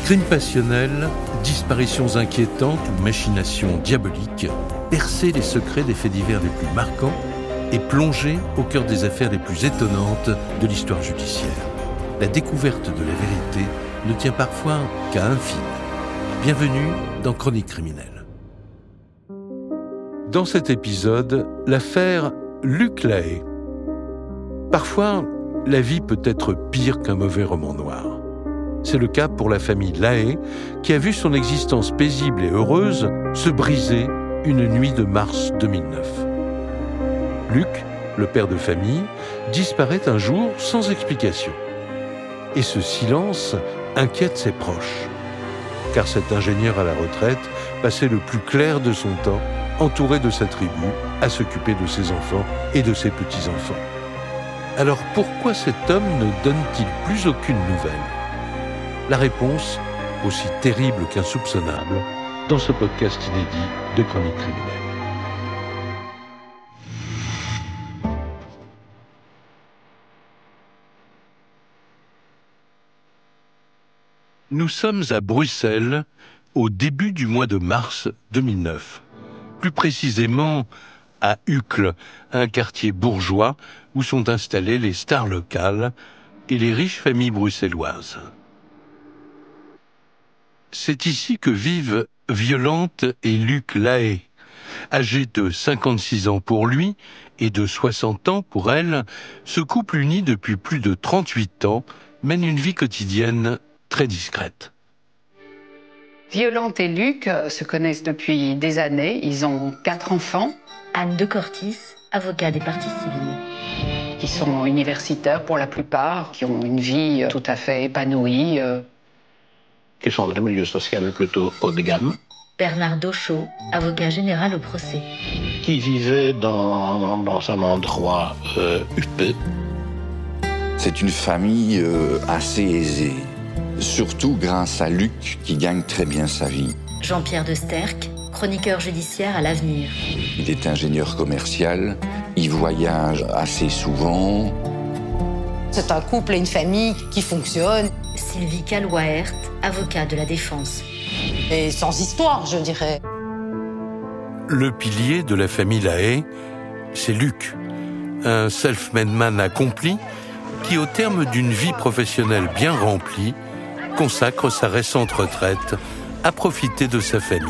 Crimes passionnels, disparitions inquiétantes ou machinations diaboliques, percer les secrets des faits divers les plus marquants et plonger au cœur des affaires les plus étonnantes de l'histoire judiciaire. La découverte de la vérité ne tient parfois qu'à un fil. Bienvenue dans Chroniques criminelles. Dans cet épisode, l'affaire Luc Lahaye. Parfois, la vie peut être pire qu'un mauvais roman noir. C'est le cas pour la famille Lahaye, qui a vu son existence paisible et heureuse se briser une nuit de mars 2009. Luc, le père de famille, disparaît un jour sans explication. Et ce silence inquiète ses proches. Car cet ingénieur à la retraite passait le plus clair de son temps, entouré de sa tribu, à s'occuper de ses enfants et de ses petits-enfants. Alors pourquoi cet homme ne donne-t-il plus aucune nouvelle ? La réponse, aussi terrible qu'insoupçonnable, dans ce podcast inédit de Chroniques criminelles. Nous sommes à Bruxelles au début du mois de mars 2009. Plus précisément à Uccle, un quartier bourgeois où sont installées les stars locales et les riches familles bruxelloises. C'est ici que vivent Violante et Luc Lahaye. Âgés de 56 ans pour lui et de 60 ans pour elle, ce couple uni depuis plus de 38 ans mène une vie quotidienne très discrète. Violante et Luc se connaissent depuis des années. Ils ont 4 enfants. Anne de Cortis, avocat des parties civiles. Qui sont universitaires pour la plupart, qui ont une vie tout à fait épanouie. Qui sont dans le milieu social plutôt haut de gamme. Bernard Dauchaud, avocat général au procès. Qui vivait dans un endroit huppé. C'est une famille assez aisée, surtout grâce à Luc qui gagne très bien sa vie. Jean-Pierre de Sterck, chroniqueur judiciaire à l'Avenir. Il est ingénieur commercial, il voyage assez souvent. C'est un couple et une famille qui fonctionnent. Sylvie Calwaert, avocat de la défense. Et sans histoire, je dirais. Le pilier de la famille Lahaye, c'est Luc, un self-made man accompli qui, au terme d'une vie professionnelle bien remplie, consacre sa récente retraite à profiter de sa famille.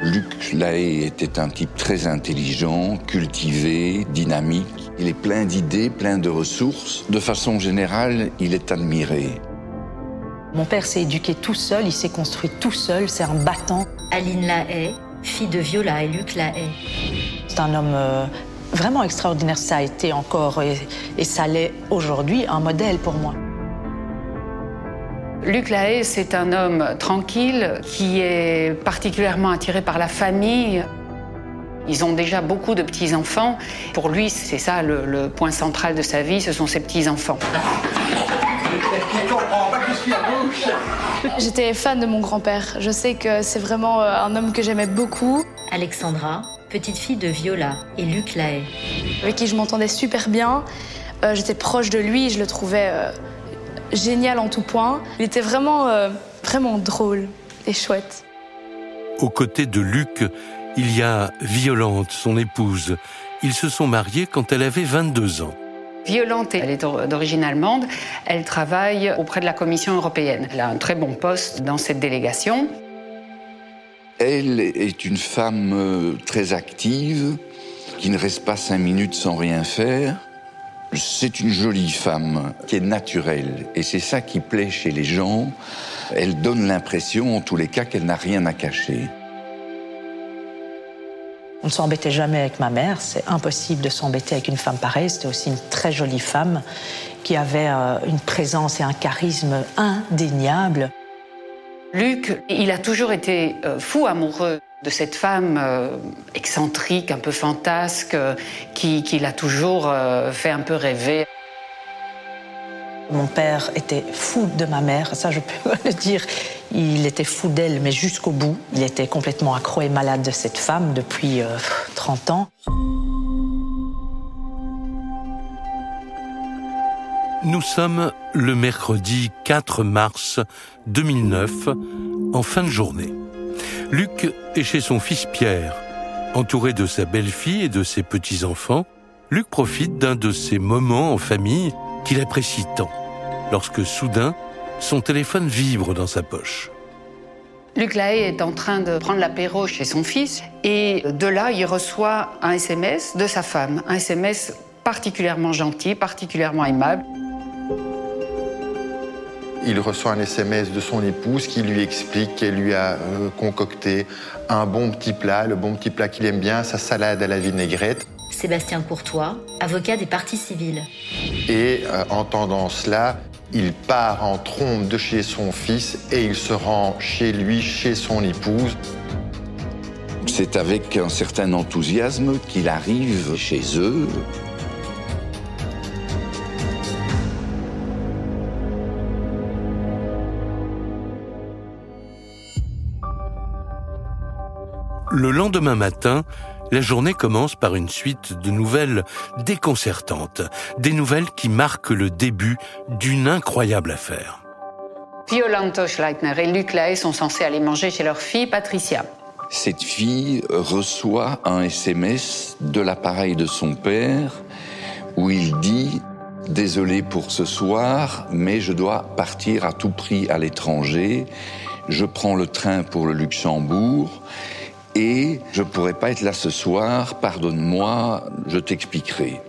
Luc Lahaye était un type très intelligent, cultivé, dynamique. Il est plein d'idées, plein de ressources. De façon générale, il est admiré. Mon père s'est éduqué tout seul, il s'est construit tout seul, c'est un battant. Aline Lahaye, fille de Viola et Luc Lahaye. C'est un homme vraiment extraordinaire, ça a été encore, et ça l'est aujourd'hui, un modèle pour moi. Luc Lahaye, c'est un homme tranquille qui est particulièrement attiré par la famille. Ils ont déjà beaucoup de petits-enfants. Pour lui, c'est ça le point central de sa vie, ce sont ses petits-enfants. J'étais fan de mon grand-père. Je sais que c'est vraiment un homme que j'aimais beaucoup. Alexandra, petite fille de Viola et Luc Lahaye. Avec qui je m'entendais super bien. J'étais proche de lui, je le trouvais génial en tout point. Il était vraiment drôle et chouette. Aux côtés de Luc, il y a Violante, son épouse. Ils se sont mariés quand elle avait 22 ans. Violante, elle est d'origine allemande. Elle travaille auprès de la Commission européenne. Elle a un très bon poste dans cette délégation. Elle est une femme très active, qui ne reste pas 5 minutes sans rien faire. C'est une jolie femme qui est naturelle. Et c'est ça qui plaît chez les gens. Elle donne l'impression, en tous les cas, qu'elle n'a rien à cacher. On ne s'embêtait jamais avec ma mère, c'est impossible de s'embêter avec une femme pareille. C'était aussi une très jolie femme qui avait une présence et un charisme indéniables. Luc, il a toujours été fou amoureux de cette femme excentrique, un peu fantasque, qui l'a toujours fait un peu rêver. Mon père était fou de ma mère, ça je peux le dire. Il était fou d'elle, mais jusqu'au bout. Il était complètement accro et malade de cette femme depuis 30 ans. Nous sommes le mercredi 4 mars 2009, en fin de journée. Luc est chez son fils Pierre. Entouré de sa belle-fille et de ses petits-enfants, Luc profite d'un de ces moments en famille qu'il apprécie tant, lorsque soudain, son téléphone vibre dans sa poche. Luc Lahaye est en train de prendre l'apéro chez son fils et de là, il reçoit un SMS de sa femme, un SMS particulièrement gentil, particulièrement aimable. Il reçoit un SMS de son épouse qui lui explique qu'elle lui a concocté un bon petit plat, le bon petit plat qu'il aime bien, sa salade à la vinaigrette. Sébastien Courtois, avocat des parties civiles. Et entendant cela, il part en trombe de chez son fils et il se rend chez lui, chez son épouse. C'est avec un certain enthousiasme qu'il arrive chez eux. Le lendemain matin, la journée commence par une suite de nouvelles déconcertantes, des nouvelles qui marquent le début d'une incroyable affaire. Violante Schleitner et Luc Lahaye sont censés aller manger chez leur fille Patricia. Cette fille reçoit un SMS de l'appareil de son père où il dit « Désolé pour ce soir, mais je dois partir à tout prix à l'étranger. Je prends le train pour le Luxembourg. Et je ne pourrai pas être là ce soir, pardonne-moi, je t'expliquerai. »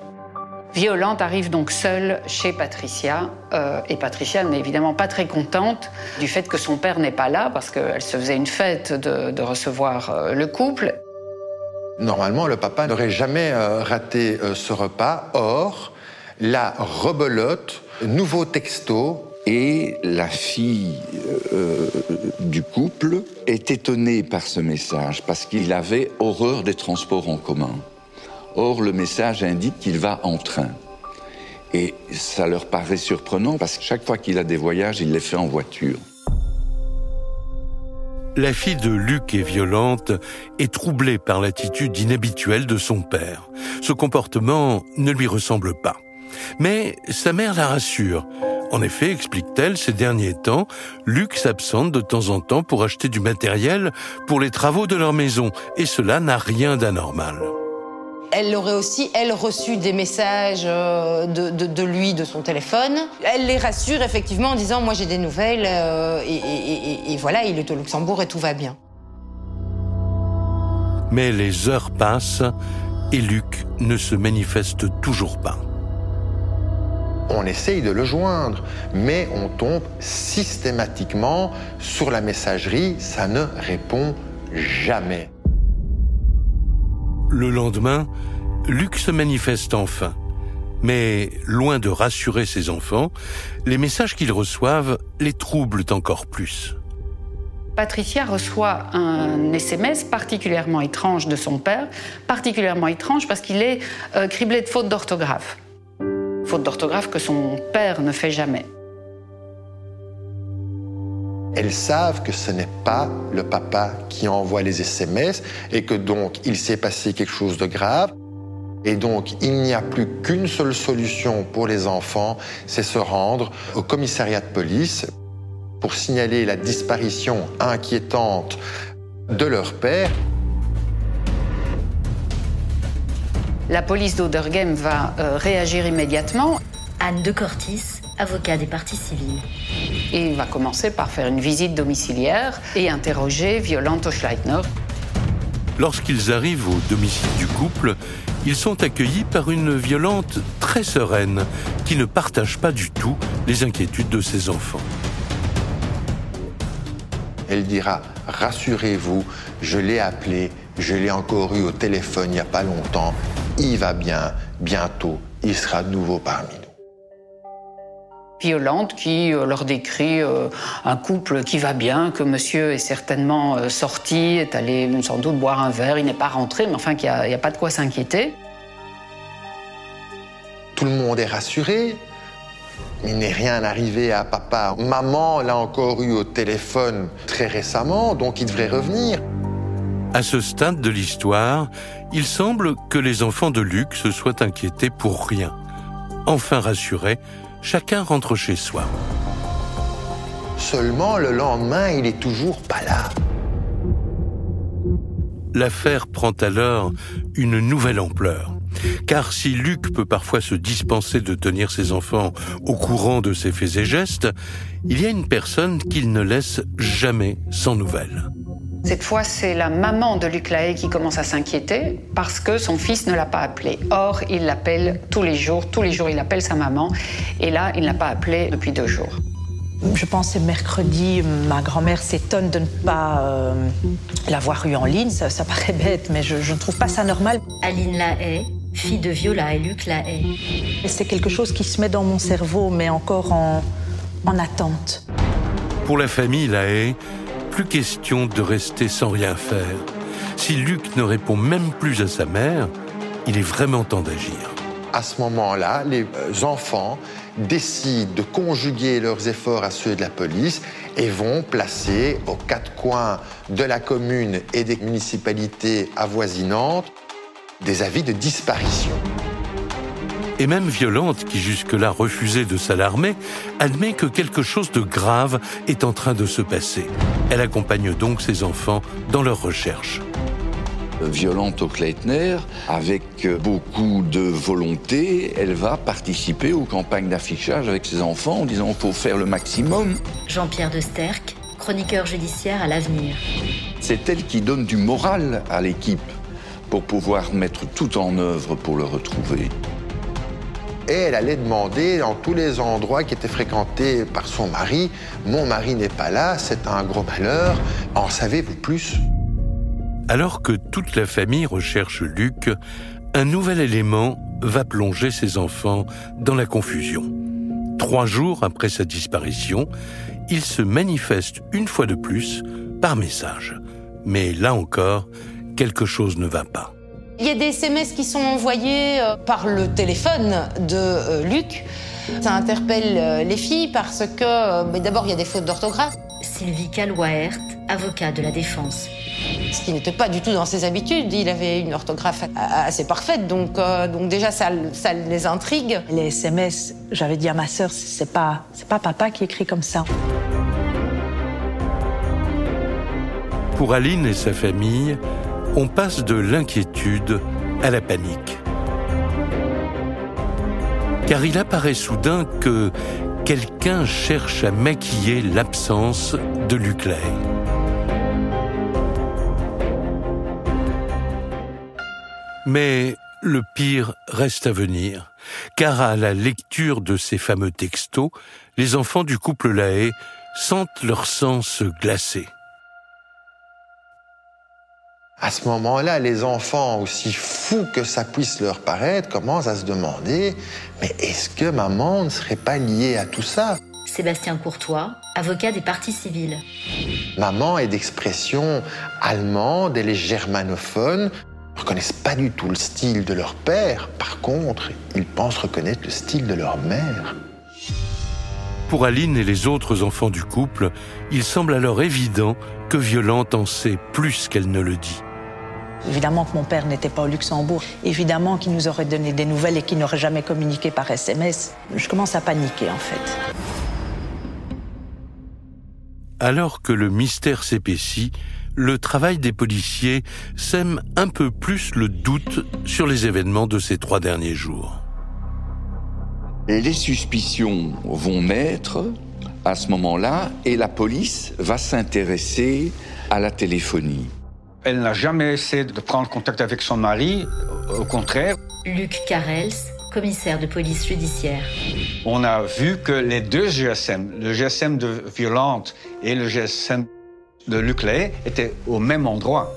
Violante arrive donc seule chez Patricia, et Patricia n'est évidemment pas très contente du fait que son père n'est pas là, parce qu'elle se faisait une fête de recevoir le couple. Normalement, le papa n'aurait jamais raté ce repas. Or, la rebelote, nouveau texto. Et la fille du couple est étonnée par ce message, parce qu'il avait horreur des transports en commun. Or, le message indique qu'il va en train. Et ça leur paraît surprenant, parce que chaque fois qu'il a des voyages, il les fait en voiture. La fille de Luc est violente et troublée par l'attitude inhabituelle de son père. Ce comportement ne lui ressemble pas. Mais sa mère la rassure. En effet, explique-t-elle, ces derniers temps, Luc s'absente de temps en temps pour acheter du matériel pour les travaux de leur maison, et cela n'a rien d'anormal. Elle aurait aussi, elle, reçu des messages de lui, de son téléphone. Elle les rassure effectivement en disant « Moi j'ai des nouvelles et voilà, il est au Luxembourg et tout va bien. » Mais les heures passent et Luc ne se manifeste toujours pas. On essaye de le joindre, mais on tombe systématiquement sur la messagerie, ça ne répond jamais. Le lendemain, Luc se manifeste enfin. Mais loin de rassurer ses enfants, les messages qu'ils reçoivent les troublent encore plus. Patricia reçoit un SMS particulièrement étrange de son père, particulièrement étrange parce qu'il est criblé de fautes d'orthographe. Faute d'orthographe que son père ne fait jamais. Elles savent que ce n'est pas le papa qui envoie les SMS et que donc il s'est passé quelque chose de grave. Et donc il n'y a plus qu'une seule solution pour les enfants, c'est se rendre au commissariat de police pour signaler la disparition inquiétante de leur père. La police d'Auderghem va réagir immédiatement. Anne de Cortis, avocat des parties civiles. Et va commencer par faire une visite domiciliaire et interroger Violante Schleitner. Lorsqu'ils arrivent au domicile du couple, ils sont accueillis par une Violante très sereine qui ne partage pas du tout les inquiétudes de ses enfants. Elle dira « Rassurez-vous, je l'ai appelé, je l'ai encore eu au téléphone il n'y a pas longtemps. Il va bien, bientôt, il sera de nouveau parmi nous. » Violante qui leur décrit un couple qui va bien, que monsieur est certainement sorti, est allé sans doute boire un verre, il n'est pas rentré, mais enfin qu'il n'y a pas de quoi s'inquiéter. Tout le monde est rassuré. Il n'est rien arrivé à papa. Maman l'a encore eu au téléphone très récemment, donc il devrait revenir. À ce stade de l'histoire, il semble que les enfants de Luc se soient inquiétés pour rien. Enfin rassurés, chacun rentre chez soi. Seulement, le lendemain, il est toujours pas là. L'affaire prend alors une nouvelle ampleur. Car si Luc peut parfois se dispenser de tenir ses enfants au courant de ses faits et gestes, il y a une personne qu'il ne laisse jamais sans nouvelles. Cette fois, c'est la maman de Luc Lahaye qui commence à s'inquiéter parce que son fils ne l'a pas appelé. Or, il l'appelle tous les jours il appelle sa maman. Et là, il ne l'a pas appelé depuis 2 jours. Je pense que c'est mercredi, ma grand-mère s'étonne de ne pas l'avoir eu en ligne. Ça paraît bête, mais je ne trouve pas ça normal. Aline Lahaye, fille de Viola et Luc Lahaye. C'est quelque chose qui se met dans mon cerveau, mais encore en attente. Pour la famille Lahaye, plus question de rester sans rien faire. Si Luc ne répond même plus à sa mère, il est vraiment temps d'agir. À ce moment-là, les enfants décident de conjuguer leurs efforts à ceux de la police et vont placer aux 4 coins de la commune et des municipalités avoisinantes des avis de disparition. Et même Violante, qui jusque-là refusait de s'alarmer, admet que quelque chose de grave est en train de se passer. Elle accompagne donc ses enfants dans leurs recherches. Violante Hochleitner, avec beaucoup de volonté, elle va participer aux campagnes d'affichage avec ses enfants en disant qu'il faut faire le maximum. Jean-Pierre de Sterck, chroniqueur judiciaire à l'Avenir. C'est elle qui donne du moral à l'équipe pour pouvoir mettre tout en œuvre pour le retrouver. Et elle allait demander dans tous les endroits qui étaient fréquentés par son mari, « Mon mari n'est pas là, c'est un gros malheur, en savez-vous plus ?» Alors que toute la famille recherche Luc, un nouvel élément va plonger ses enfants dans la confusion. 3 jours après sa disparition, il se manifeste une fois de plus par message. Mais là encore, quelque chose ne va pas. Il y a des SMS qui sont envoyés par le téléphone de Luc. Ça interpelle les filles parce que, d'abord, il y a des fautes d'orthographe. Sylvie Calwaert, avocat de la défense. Ce qui n'était pas du tout dans ses habitudes. Il avait une orthographe assez parfaite, donc déjà, ça les intrigue. Les SMS, j'avais dit à ma sœur, c'est pas papa qui écrit comme ça. Pour Aline et sa famille, on passe de l'inquiétude à la panique. Car il apparaît soudain que quelqu'un cherche à maquiller l'absence de Luc Lahaye. Mais le pire reste à venir, car à la lecture de ces fameux textos, les enfants du couple Lahaye sentent leur sang se glacer. À ce moment-là, les enfants, aussi fous que ça puisse leur paraître, commencent à se demander « Mais est-ce que maman ne serait pas liée à tout ça ?» Sébastien Courtois, avocat des parties civiles. Maman est d'expression allemande, elle est germanophone. Ils ne reconnaissent pas du tout le style de leur père. Par contre, ils pensent reconnaître le style de leur mère. Pour Aline et les autres enfants du couple, il semble alors évident que Violante en sait plus qu'elle ne le dit. Évidemment que mon père n'était pas au Luxembourg. Évidemment qu'il nous aurait donné des nouvelles et qu'il n'aurait jamais communiqué par SMS. Je commence à paniquer, en fait. Alors que le mystère s'épaissit, le travail des policiers sème un peu plus le doute sur les événements de ces 3 derniers jours. Les suspicions vont naître à ce moment-là et la police va s'intéresser à la téléphonie. Elle n'a jamais essayé de prendre contact avec son mari, au contraire. Luc Carels, commissaire de police judiciaire. On a vu que les 2 GSM, le GSM de Violante et le GSM de Luc Lahaye, étaient au même endroit.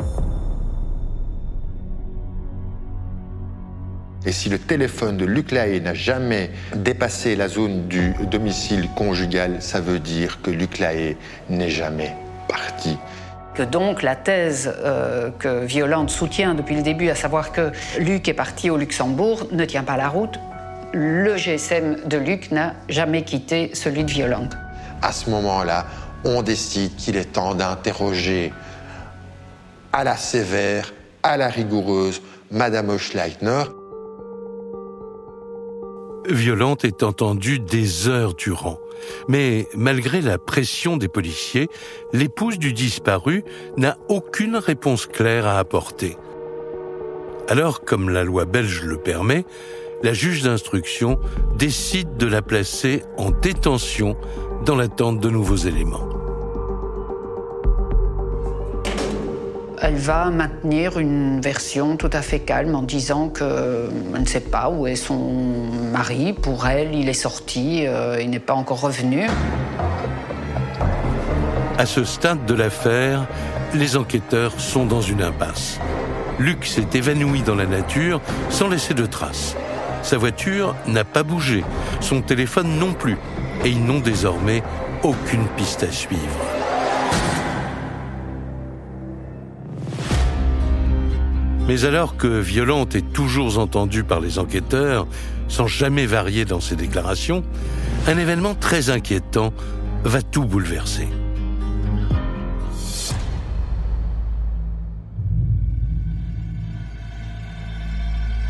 Et si le téléphone de Luc Lahaye n'a jamais dépassé la zone du domicile conjugal, ça veut dire que Luc Lahaye n'est jamais parti. Que donc la thèse que Violante soutient depuis le début, à savoir que Luc est parti au Luxembourg, ne tient pas la route. Le GSM de Luc n'a jamais quitté celui de Violante. À ce moment-là, on décide qu'il est temps d'interroger à la sévère, à la rigoureuse, Madame Hochleitner. Violante est entendue des heures durant. Mais malgré la pression des policiers, l'épouse du disparu n'a aucune réponse claire à apporter. Alors, comme la loi belge le permet, la juge d'instruction décide de la placer en détention dans l'attente de nouveaux éléments. Elle va maintenir une version tout à fait calme en disant qu'elle ne sait pas où est son mari. Pour elle, il est sorti, il n'est pas encore revenu. À ce stade de l'affaire, les enquêteurs sont dans une impasse. Luc s'est évanoui dans la nature sans laisser de traces. Sa voiture n'a pas bougé, son téléphone non plus, et ils n'ont désormais aucune piste à suivre. Mais alors que Violante est toujours entendue par les enquêteurs, sans jamais varier dans ses déclarations, un événement très inquiétant va tout bouleverser.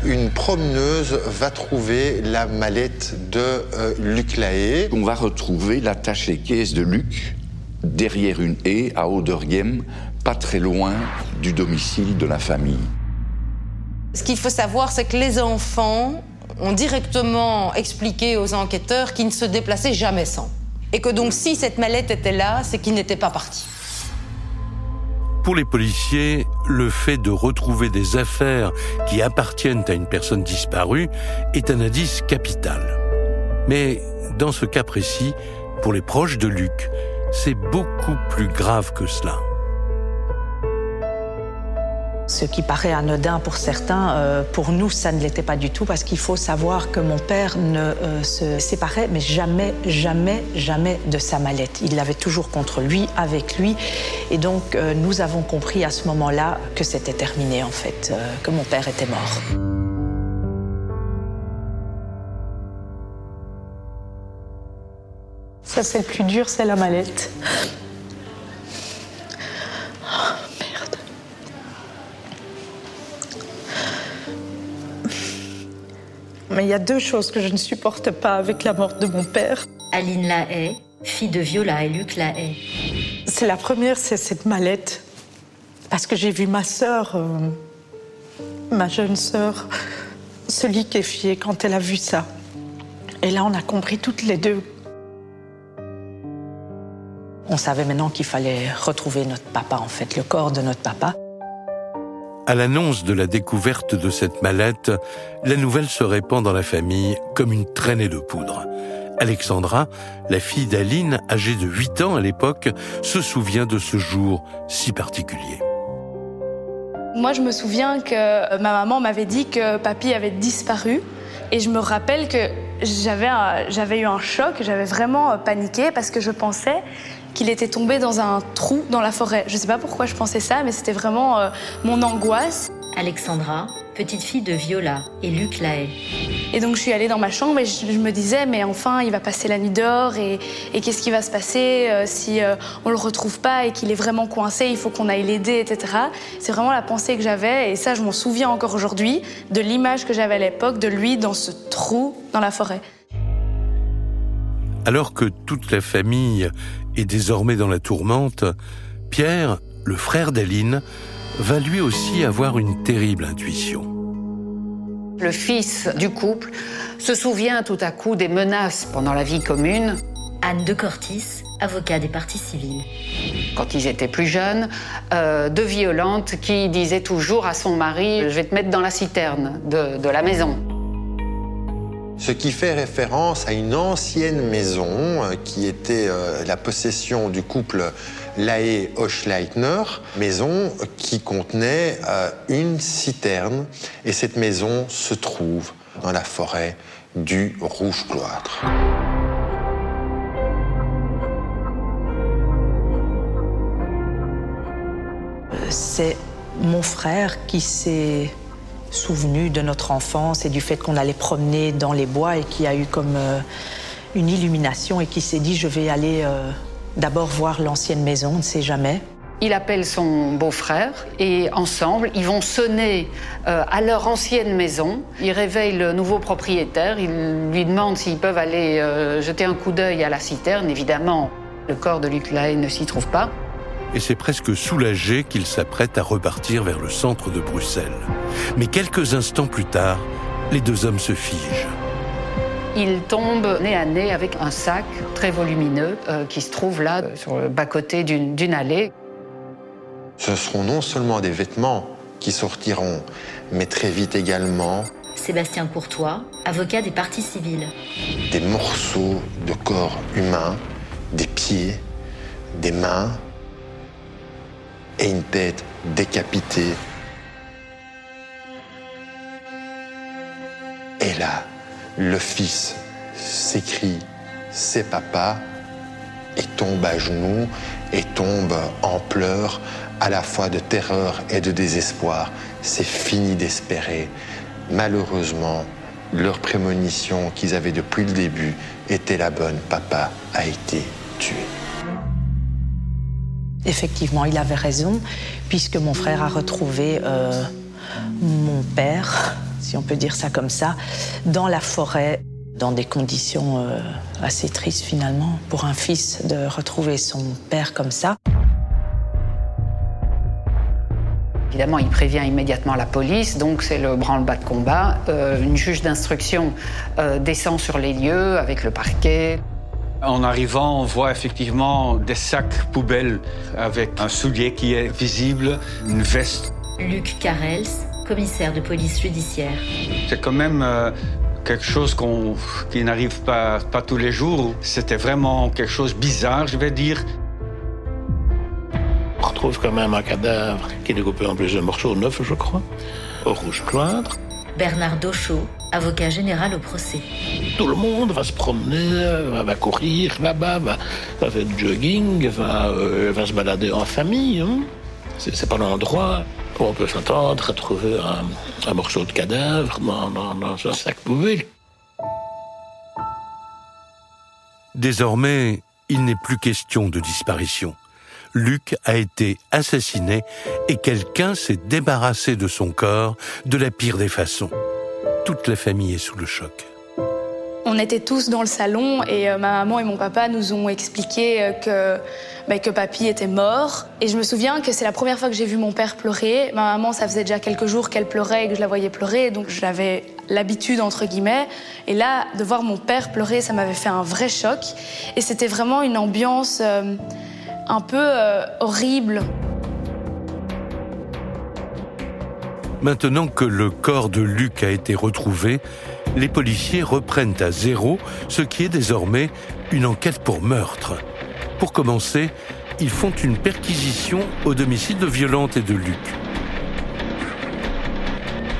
Une promeneuse va trouver la mallette de Luc Lahaye. On va retrouver l'attaché-caisse de Luc derrière une haie à Ouderghem, pas très loin du domicile de la famille. Ce qu'il faut savoir, c'est que les enfants ont directement expliqué aux enquêteurs qu'ils ne se déplaçaient jamais sans. Et que donc si cette mallette était là, c'est qu'ils n'étaient pas partis. Pour les policiers, le fait de retrouver des affaires qui appartiennent à une personne disparue est un indice capital. Mais dans ce cas précis, pour les proches de Luc, c'est beaucoup plus grave que cela. Ce qui paraît anodin pour certains, pour nous, ça ne l'était pas du tout, parce qu'il faut savoir que mon père ne se séparait, mais jamais, jamais, jamais de sa mallette. Il l'avait toujours contre lui, avec lui, et donc nous avons compris à ce moment-là que c'était terminé, en fait, que mon père était mort. Ça, c'est le plus dur, c'est la mallette. Mais il y a deux choses que je ne supporte pas avec la mort de mon père. Aline Lahaye, fille de Viola et Luc Lahaye. C'est la première, c'est cette mallette. Parce que j'ai vu ma sœur, ma jeune sœur, se liquéfier quand elle a vu ça. Et là, on a compris toutes les deux. On savait maintenant qu'il fallait retrouver notre papa, en fait, le corps de notre papa. À l'annonce de la découverte de cette mallette, la nouvelle se répand dans la famille comme une traînée de poudre. Alexandra, la fille d'Aline, âgée de 8 ans à l'époque, se souvient de ce jour si particulier. Moi, je me souviens que ma maman m'avait dit que papy avait disparu. Et je me rappelle que j'avais eu un choc, j'avais vraiment paniqué parce que je pensais qu'il était tombé dans un trou dans la forêt. Je ne sais pas pourquoi je pensais ça, mais c'était vraiment mon angoisse. Alexandra, petite fille de Viola et Luc Lahaye. Et donc je suis allée dans ma chambre et je me disais, mais enfin, il va passer la nuit dehors et qu'est-ce qui va se passer si on le retrouve pas et qu'il est vraiment coincé, il faut qu'on aille l'aider, etc. C'est vraiment la pensée que j'avais et ça, je m'en souviens encore aujourd'hui, de l'image que j'avais à l'époque de lui dans ce trou dans la forêt. Alors que toute la famille est désormais dans la tourmente, Pierre, le frère d'Aline, va lui aussi avoir une terrible intuition. Le fils du couple se souvient tout à coup des menaces pendant la vie commune. Anne de Cortis, avocat des parties civiles. Quand ils étaient plus jeunes, de Violante qui disait toujours à son mari « je vais te mettre dans la citerne de la maison ». Ce qui fait référence à une ancienne maison qui était la possession du couple Lahaye-Hochleitner, maison qui contenait une citerne. Et cette maison se trouve dans la forêt du Rouge-Cloître. C'est mon frère qui s'est souvenu de notre enfance et du fait qu'on allait promener dans les bois et qui a eu comme une illumination et qui s'est dit je vais aller d'abord voir l'ancienne maison, on ne sait jamais. Il appelle son beau-frère et ensemble, ils vont sonner à leur ancienne maison. Ils réveillent le nouveau propriétaire. Ils lui demandent s'ils peuvent aller jeter un coup d'œil à la citerne. Évidemment, le corps de Luc Lahaye ne s'y trouve pas. Et c'est presque soulagé qu'il s'apprête à repartir vers le centre de Bruxelles. Mais quelques instants plus tard, les deux hommes se figent. Ils tombent nez à nez avec un sac très volumineux qui se trouve là, sur le bas-côté d'une allée. Ce seront non seulement des vêtements qui sortiront, mais très vite également Sébastien Courtois, avocat des parties civiles. des morceaux de corps humains, des pieds, des mains et une tête décapitée. Et là, le fils s'écrie « C'est papa » et tombe à genoux et tombe en pleurs, à la fois de terreur et de désespoir. C'est fini d'espérer. Malheureusement, leur prémonition qu'ils avaient depuis le début était la bonne. Papa a été tué. Effectivement, il avait raison, puisque mon frère a retrouvé mon père, si on peut dire ça comme ça, dans la forêt, dans des conditions assez tristes finalement, pour un fils de retrouver son père comme ça. Évidemment, il prévient immédiatement la police, donc c'est le branle-bas de combat. Une juge d'instruction descend sur les lieux avec le parquet. En arrivant, on voit effectivement des sacs poubelles avec un soulier qui est visible, une veste. Luc Carels, commissaire de police judiciaire. C'est quand même quelque chose qui n'arrive pas tous les jours. C'était vraiment quelque chose de bizarre, je vais dire. On retrouve quand même un cadavre qui est découpé en plusieurs morceaux, 9 je crois, au rouge cloître. Bernard Dauchaud, avocat général au procès. Tout le monde va se promener, va courir là-bas, va faire du jogging, va se balader en famille. Hein. C'est pas l'endroit où on peut s'attendre à trouver un morceau de cadavre dans un sac poubelle. Désormais, il n'est plus question de disparition. Luc a été assassiné et quelqu'un s'est débarrassé de son corps de la pire des façons. Toute la famille est sous le choc. On était tous dans le salon et ma maman et mon papa nous ont expliqué que papy était mort. Et je me souviens que c'est la première fois que j'ai vu mon père pleurer. Ma maman, ça faisait déjà quelques jours qu'elle pleurait et que je la voyais pleurer, donc j'avais l'habitude, entre guillemets. Et là, de voir mon père pleurer, ça m'avait fait un vrai choc. Et c'était vraiment une ambiance un peu horrible. Maintenant que le corps de Luc a été retrouvé, les policiers reprennent à zéro ce qui est désormais une enquête pour meurtre. Pour commencer, ils font une perquisition au domicile de Violante et de Luc.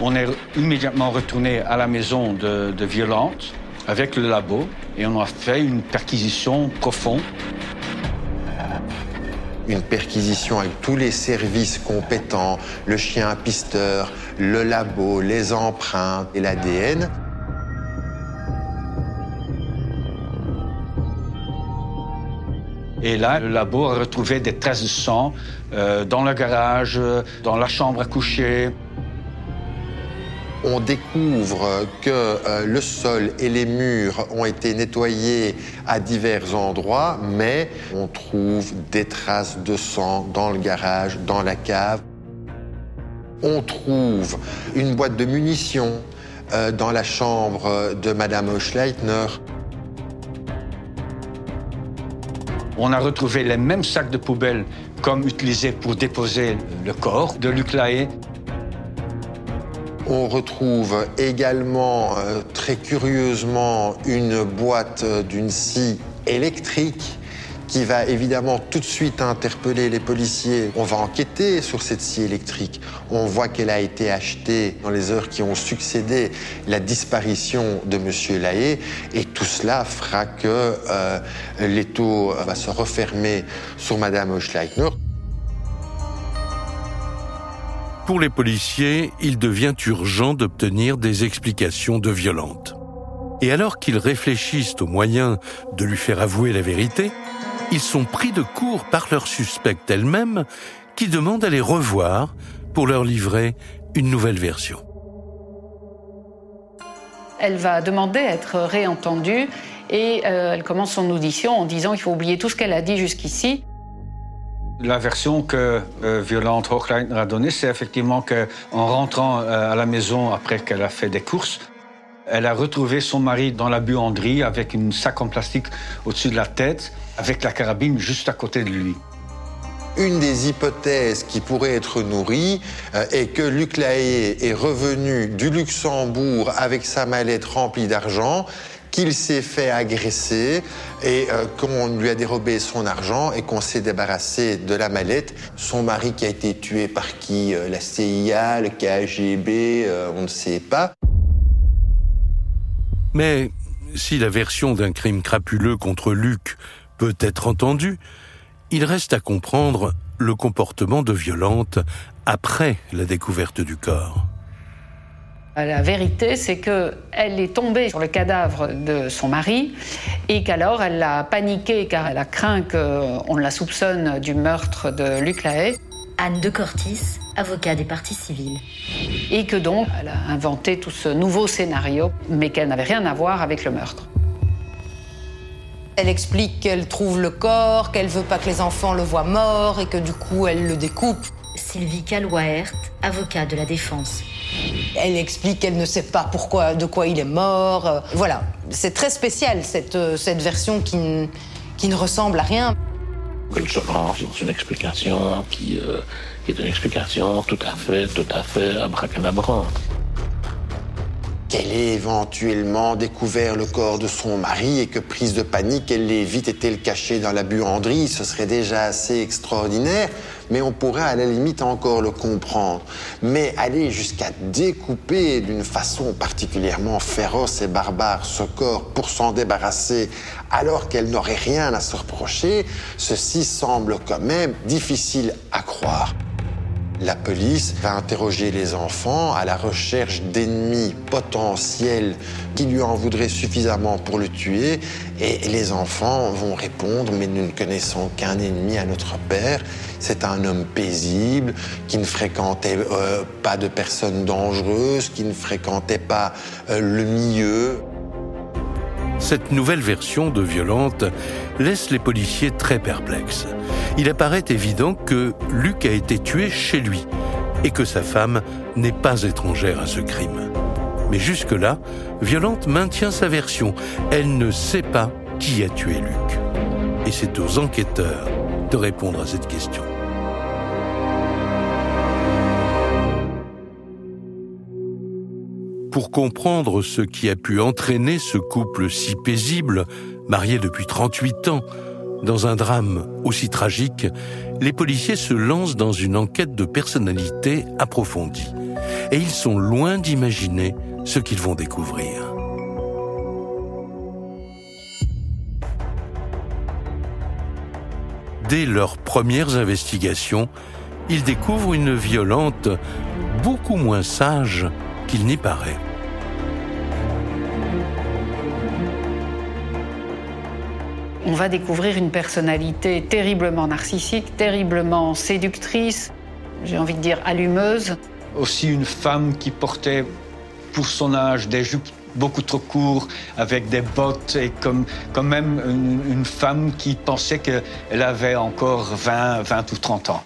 On est immédiatement retourné à la maison de Violante avec le labo et on a fait une perquisition profonde. Une perquisition avec tous les services compétents, le chien pisteur, le labo, les empreintes et l'ADN. Et là, le labo a retrouvé des traces de sang dans le garage, dans la chambre à coucher. On découvre que le sol et les murs ont été nettoyés à divers endroits, mais on trouve des traces de sang dans le garage, dans la cave. On trouve une boîte de munitions dans la chambre de Madame Oschleitner. On a retrouvé les mêmes sacs de poubelle comme utilisés pour déposer le corps de Luc Lahaye. On retrouve également, très curieusement, une boîte d'une scie électrique qui va évidemment tout de suite interpeller les policiers. On va enquêter sur cette scie électrique. On voit qu'elle a été achetée dans les heures qui ont succédé la disparition de M. Lahaye. Et tout cela fera que l'étau va se refermer sur Mme Oschleitner. Pour les policiers, il devient urgent d'obtenir des explications de Violante. Et alors qu'ils réfléchissent aux moyens de lui faire avouer la vérité, ils sont pris de court par leur suspecte elle-même, qui demande à les revoir pour leur livrer une nouvelle version. Elle va demander à être réentendue et elle commence son audition en disant qu'il faut oublier tout ce qu'elle a dit jusqu'ici. La version que Violante Hochleitner a donnée, c'est effectivement qu'en rentrant à la maison après qu'elle a fait des courses, elle a retrouvé son mari dans la buanderie avec une sac en plastique au-dessus de la tête, avec la carabine juste à côté de lui. Une des hypothèses qui pourrait être nourrie est que Luc Lahaye est revenu du Luxembourg avec sa mallette remplie d'argent, qu'il s'est fait agresser et qu'on lui a dérobé son argent et qu'on s'est débarrassé de la mallette. Son mari qui a été tué par qui? La CIA, le KGB, on ne sait pas. Mais si la version d'un crime crapuleux contre Luc peut être entendue, il reste à comprendre le comportement de Violante après la découverte du corps. La vérité, c'est qu'elle est tombée sur le cadavre de son mari et qu'alors elle a paniqué car elle a craint qu'on la soupçonne du meurtre de Luc Lahaye. Anne de Cortis, avocat des parties civiles. Et que donc, elle a inventé tout ce nouveau scénario, mais qu'elle n'avait rien à voir avec le meurtre. Elle explique qu'elle trouve le corps, qu'elle veut pas que les enfants le voient mort et que du coup, elle le découpe. Sylvie Calwaert, avocat de la défense. Elle explique qu'elle ne sait pas de quoi il est mort. Voilà, c'est très spécial cette version qui ne ressemble à rien. Elle se lance dans une explication qui est une explication tout à fait abracadabrante. Qu'elle ait éventuellement découvert le corps de son mari et que, prise de panique, elle ait vite été le cacher dans la buanderie, ce serait déjà assez extraordinaire, mais on pourrait à la limite encore le comprendre. Mais aller jusqu'à découper d'une façon particulièrement féroce et barbare ce corps pour s'en débarrasser alors qu'elle n'aurait rien à se reprocher, ceci semble quand même difficile à croire. La police va interroger les enfants à la recherche d'ennemis potentiels qui lui en voudraient suffisamment pour le tuer. Et les enfants vont répondre « Mais nous ne connaissons qu'un ennemi à notre père. C'est un homme paisible, qui ne fréquentait pas de personnes dangereuses, qui ne fréquentait pas le milieu. » Cette nouvelle version de Violante laisse les policiers très perplexes. Il apparaît évident que Luc a été tué chez lui et que sa femme n'est pas étrangère à ce crime. Mais jusque-là, Violante maintient sa version. Elle ne sait pas qui a tué Luc. Et c'est aux enquêteurs de répondre à cette question. Pour comprendre ce qui a pu entraîner ce couple si paisible, marié depuis 38 ans, dans un drame aussi tragique, les policiers se lancent dans une enquête de personnalité approfondie. Et ils sont loin d'imaginer ce qu'ils vont découvrir. Dès leurs premières investigations, ils découvrent une Violante beaucoup moins sage qu'il n'y paraît. On va découvrir une personnalité terriblement narcissique, terriblement séductrice, j'ai envie de dire allumeuse. Aussi une femme qui portait, pour son âge, des jupes beaucoup trop courtes, avec des bottes, et comme même une femme qui pensait qu'elle avait encore 20 ou 30 ans.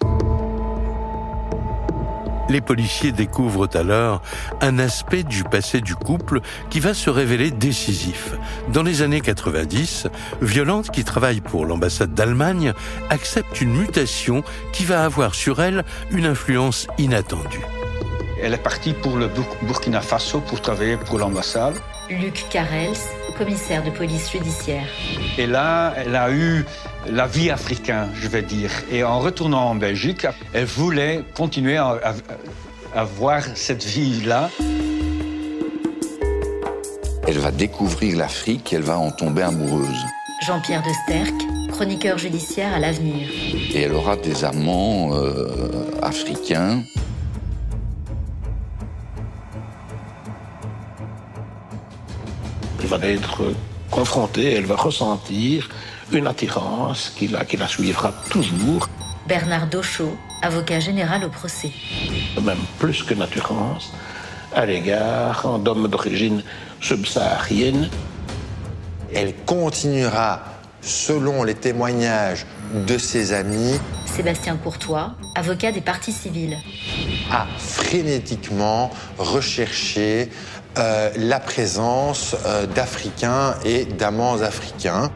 Les policiers découvrent alors un aspect du passé du couple qui va se révéler décisif. Dans les années 90, Violante, qui travaille pour l'ambassade d'Allemagne, accepte une mutation qui va avoir sur elle une influence inattendue. Elle est partie pour le Burkina Faso pour travailler pour l'ambassade. Luc Carels, commissaire de police judiciaire. Et là, elle a eu la vie africaine, je vais dire. Et en retournant en Belgique, elle voulait continuer à voir cette vie-là. Elle va découvrir l'Afrique, elle va en tomber amoureuse. Jean-Pierre de Sterck, chroniqueur judiciaire à l'Avenir. Et elle aura des amants africains. Elle va être confrontée, elle va ressentir une attirance qui la suivra toujours. Bernard Dauchaud, avocat général au procès. Même plus qu'une attirance à l'égard d'hommes d'origine subsaharienne. Elle continuera, selon les témoignages de ses amis, Sébastien Courtois, avocat des parties civiles. à frénétiquement rechercher la présence d'Africains et d'amants africains.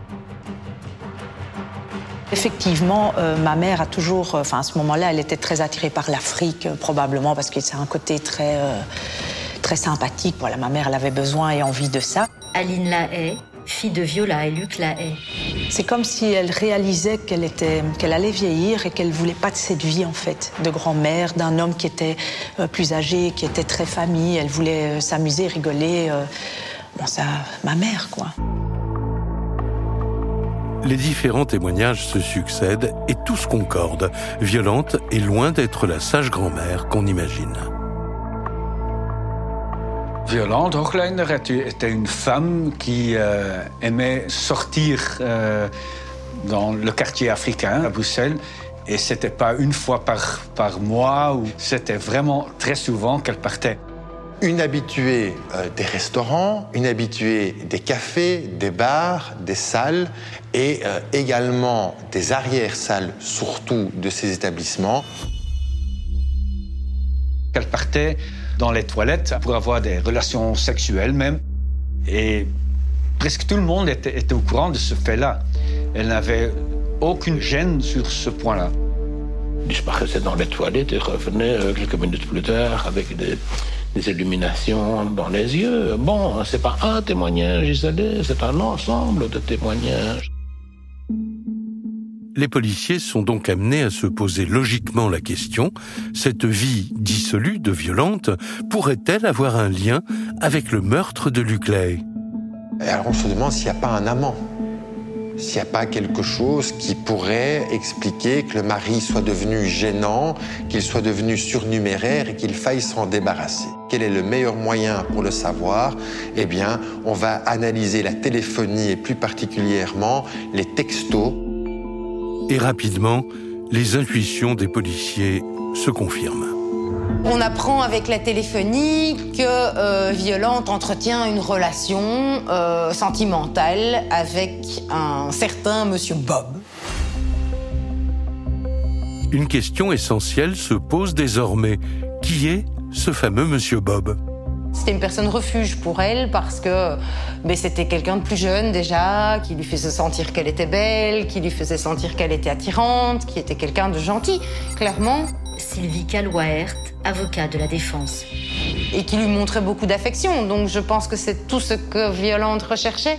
Effectivement, ma mère a toujours, à ce moment-là, elle était très attirée par l'Afrique, probablement parce que c'est un côté très sympathique. Voilà, ma mère, elle avait besoin et envie de ça. Aline Lahaye, fille de Viola et Luc Lahaye. C'est comme si elle réalisait qu'elle allait vieillir et qu'elle voulait pas de cette vie, en fait, de grand-mère, d'un homme qui était plus âgé, qui était très famille. Elle voulait s'amuser, rigoler. Ma mère, quoi. Les différents témoignages se succèdent et tous concordent. Violante est loin d'être la sage grand-mère qu'on imagine. Violante Hochleitner était une femme qui aimait sortir dans le quartier africain à Bruxelles. Et c'était pas une fois par mois, c'était vraiment très souvent qu'elle partait. Une habituée des restaurants, une habituée des cafés, des bars, des salles et également des arrière-salles, surtout de ces établissements. Elle partait dans les toilettes pour avoir des relations sexuelles même. Et presque tout le monde était au courant de ce fait-là. Elle n'avait aucune gêne sur ce point-là. Elle disparaissait dans les toilettes et revenait quelques minutes plus tard avec des illuminations dans les yeux. Bon, c'est pas un témoignage isolé, c'est un ensemble de témoignages. Les policiers sont donc amenés à se poser logiquement la question, cette vie dissolue de Violante pourrait-elle avoir un lien avec le meurtre de Luc Lahaye ? Et alors on se demande s'il n'y a pas un amant, s'il n'y a pas quelque chose qui pourrait expliquer que le mari soit devenu gênant, qu'il soit devenu surnuméraire et qu'il faille s'en débarrasser. Quel est le meilleur moyen pour le savoir ? Eh bien, on va analyser la téléphonie et plus particulièrement les textos. Et rapidement, les intuitions des policiers se confirment. On apprend avec la téléphonie que Violante entretient une relation sentimentale avec un certain monsieur Bob. Une question essentielle se pose désormais. Qui est ce fameux monsieur Bob ? C'était une personne refuge pour elle parce que c'était quelqu'un de plus jeune déjà, qui lui faisait sentir qu'elle était belle, qui lui faisait sentir qu'elle était attirante, qui était quelqu'un de gentil, clairement. Sylvie Calwaert, avocat de la défense. Et qui lui montrait beaucoup d'affection, donc je pense que c'est tout ce que Violante recherchait.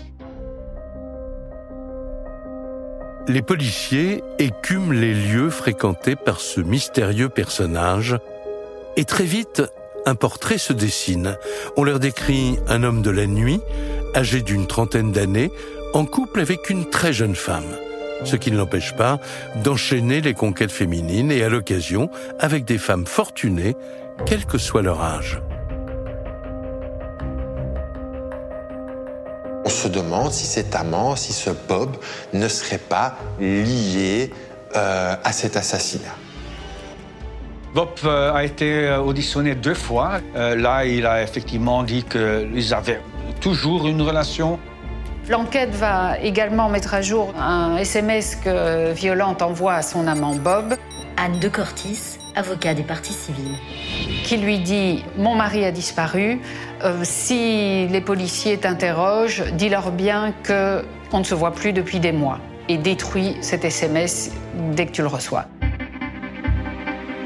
Les policiers écument les lieux fréquentés par ce mystérieux personnage et très vite, un portrait se dessine. On leur décrit un homme de la nuit, âgé d'une trentaine d'années, en couple avec une très jeune femme. Ce qui ne l'empêche pas d'enchaîner les conquêtes féminines et à l'occasion avec des femmes fortunées, quel que soit leur âge. On se demande si cet amant, si ce Bob ne serait pas lié à cet assassinat. Bob a été auditionné 2 fois. Là, il a effectivement dit qu'ils avaient toujours une relation. L'enquête va également mettre à jour un SMS que Violante envoie à son amant Bob. Anne de Cortis, avocat des parties civiles. Qui lui dit « Mon mari a disparu. Si les policiers t'interrogent, dis-leur bien qu'on ne se voit plus depuis des mois. Et détruis cet SMS dès que tu le reçois. »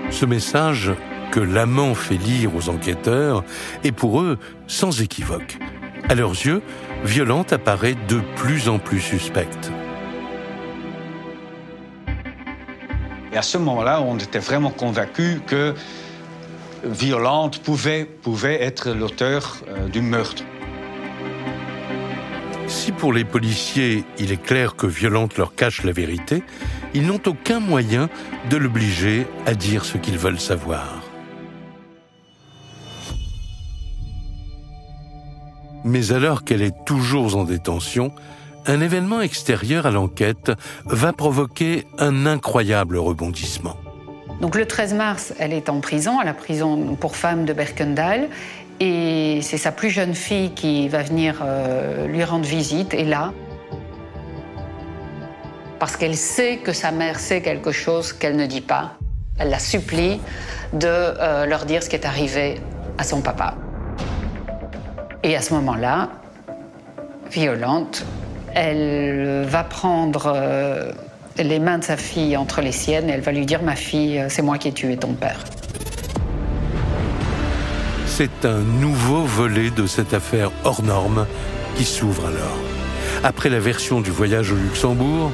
Ce message que l'amant fait lire aux enquêteurs est pour eux sans équivoque. À leurs yeux, Violante apparaît de plus en plus suspecte. Et à ce moment-là, on était vraiment convaincus que Violante pouvait être l'auteur du meurtre. Si pour les policiers, il est clair que Violante leur cache la vérité, ils n'ont aucun moyen de l'obliger à dire ce qu'ils veulent savoir. Mais alors qu'elle est toujours en détention, un événement extérieur à l'enquête va provoquer un incroyable rebondissement. Donc le 13 mars, elle est en prison, à la prison pour femmes de Berkendal. Et c'est sa plus jeune fille qui va venir lui rendre visite. Et là, parce qu'elle sait que sa mère sait quelque chose qu'elle ne dit pas, elle la supplie de leur dire ce qui est arrivé à son papa. Et à ce moment-là, violente, elle va prendre les mains de sa fille entre les siennes et elle va lui dire « Ma fille, c'est moi qui ai tué ton père ». C'est un nouveau volet de cette affaire hors norme qui s'ouvre alors. Après la version du voyage au Luxembourg,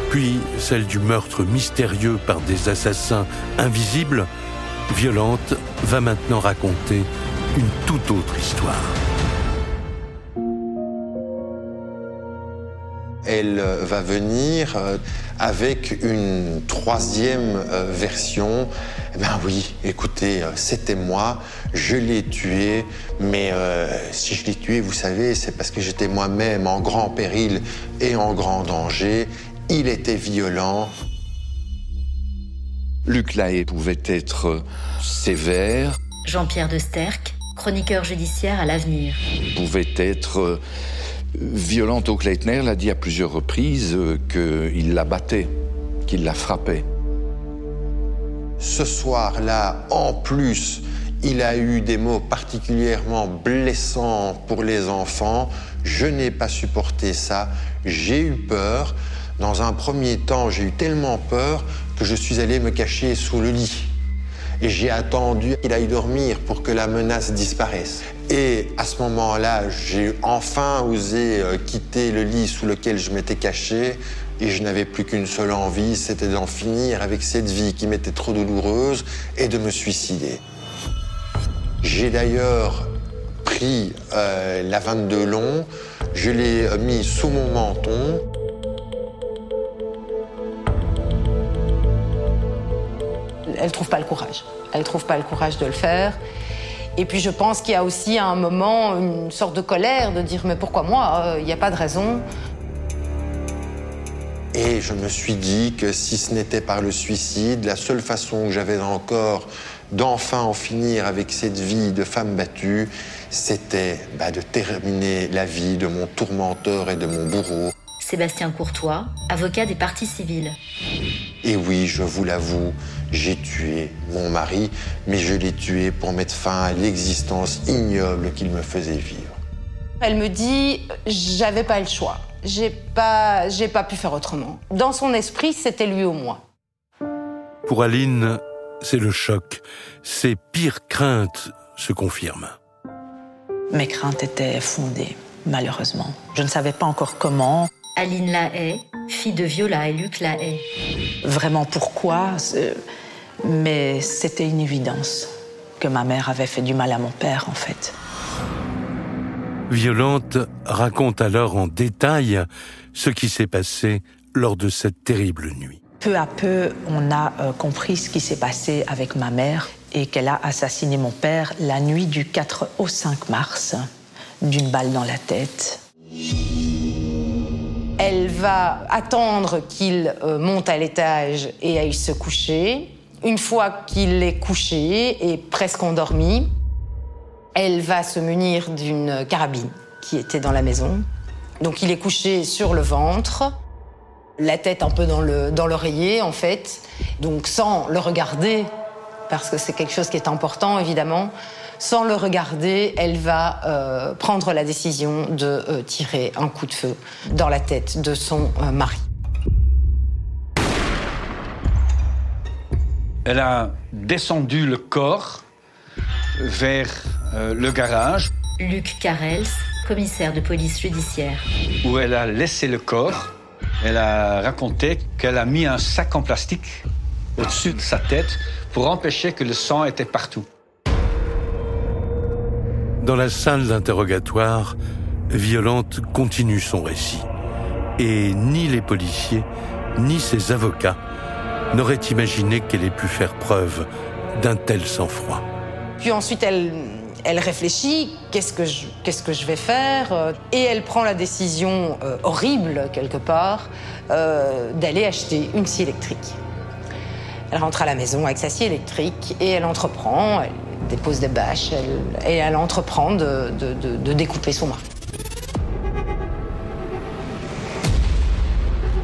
puis celle du meurtre mystérieux par des assassins invisibles, Violante va maintenant raconter une toute autre histoire. Elle va venir avec une troisième version. Eh bien oui, écoutez, c'était moi, je l'ai tué, mais si je l'ai tué, vous savez, c'est parce que j'étais moi-même en grand péril et en grand danger. Il était violent. Luc Lahaye pouvait être sévère. Jean-Pierre de Sterck, chroniqueur judiciaire à l'Avenir. Pouvait être violent. Auke Leitner l'a dit à plusieurs reprises qu'il la battait, qu'il la frappait. Ce soir-là, en plus, il a eu des mots particulièrement blessants pour les enfants. Je n'ai pas supporté ça. J'ai eu peur. Dans un premier temps, j'ai eu tellement peur que je suis allé me cacher sous le lit. Et j'ai attendu qu'il aille dormir pour que la menace disparaisse. Et à ce moment-là, j'ai enfin osé quitter le lit sous lequel je m'étais caché. Et je n'avais plus qu'une seule envie, c'était d'en finir avec cette vie qui m'était trop douloureuse et de me suicider. J'ai d'ailleurs pris la 22 long, je l'ai mis sous mon menton. Elle trouve pas le courage. Elle trouve pas le courage de le faire. Et puis je pense qu'il y a aussi à un moment une sorte de colère de dire mais pourquoi moi? Il n'y a pas de raison. Et je me suis dit que si ce n'était par le suicide, la seule façon que j'avais encore d'enfin en finir avec cette vie de femme battue, c'était de terminer la vie de mon tourmenteur et de mon bourreau. Sébastien Courtois, avocat des parties civiles. Et oui, je vous l'avoue, j'ai tué mon mari, mais je l'ai tué pour mettre fin à l'existence ignoble qu'il me faisait vivre. Elle me dit, j'avais pas le choix. J'ai pas pu faire autrement. Dans son esprit, c'était lui ou moi. Pour Aline, c'est le choc. Ses pires craintes se confirment. Mes craintes étaient fondées, malheureusement. Je ne savais pas encore comment. Aline Lahaye, fille de Viola et Luc Lahaye. Vraiment pourquoi, mais c'était une évidence que ma mère avait fait du mal à mon père, en fait. Violante raconte alors en détail ce qui s'est passé lors de cette terrible nuit. Peu à peu, on a compris ce qui s'est passé avec ma mère et qu'elle a assassiné mon père la nuit du 4 au 5 mars, d'une balle dans la tête. Elle va attendre qu'il monte à l'étage et aille se coucher. Une fois qu'il est couché et presque endormi, elle va se munir d'une carabine qui était dans la maison. Donc il est couché sur le ventre, la tête un peu dans l'oreiller en fait. Donc sans le regarder, parce que c'est quelque chose qui est important évidemment, sans le regarder, elle va prendre la décision de tirer un coup de feu dans la tête de son mari. Elle a descendu le corps vers le garage. Luc Carels, commissaire de police judiciaire. Où elle a laissé le corps. Elle a raconté qu'elle a mis un sac en plastique au-dessus de sa tête pour empêcher que le sang était partout. Dans la salle d'interrogatoire, Violante continue son récit. Et ni les policiers, ni ses avocats n'auraient imaginé qu'elle ait pu faire preuve d'un tel sang-froid. Puis ensuite, elle Elle réfléchit, qu'est-ce que je vais faire? Et elle prend la décision horrible, quelque part, d'aller acheter une scie électrique. Elle rentre à la maison avec sa scie électrique et elle entreprend, elle dépose des bâches et elle entreprend de découper son mari.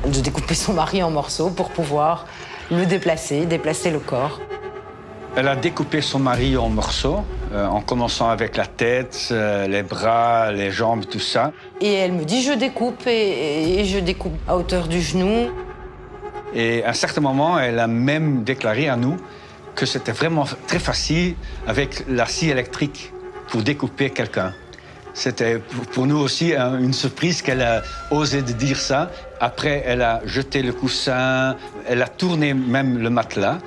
De découper son mari en morceaux pour pouvoir le déplacer le corps. Elle a découpé son mari en morceaux, en commençant avec la tête, les bras, les jambes, tout ça. Et elle me dit, je découpe, et je découpe à hauteur du genou. Et à un certain moment, elle a même déclaré à nous que c'était vraiment très facile avec la scie électrique pour découper quelqu'un. C'était pour nous aussi une surprise qu'elle a osé de dire ça. Après, elle a jeté le coussin, elle a tourné même le matelas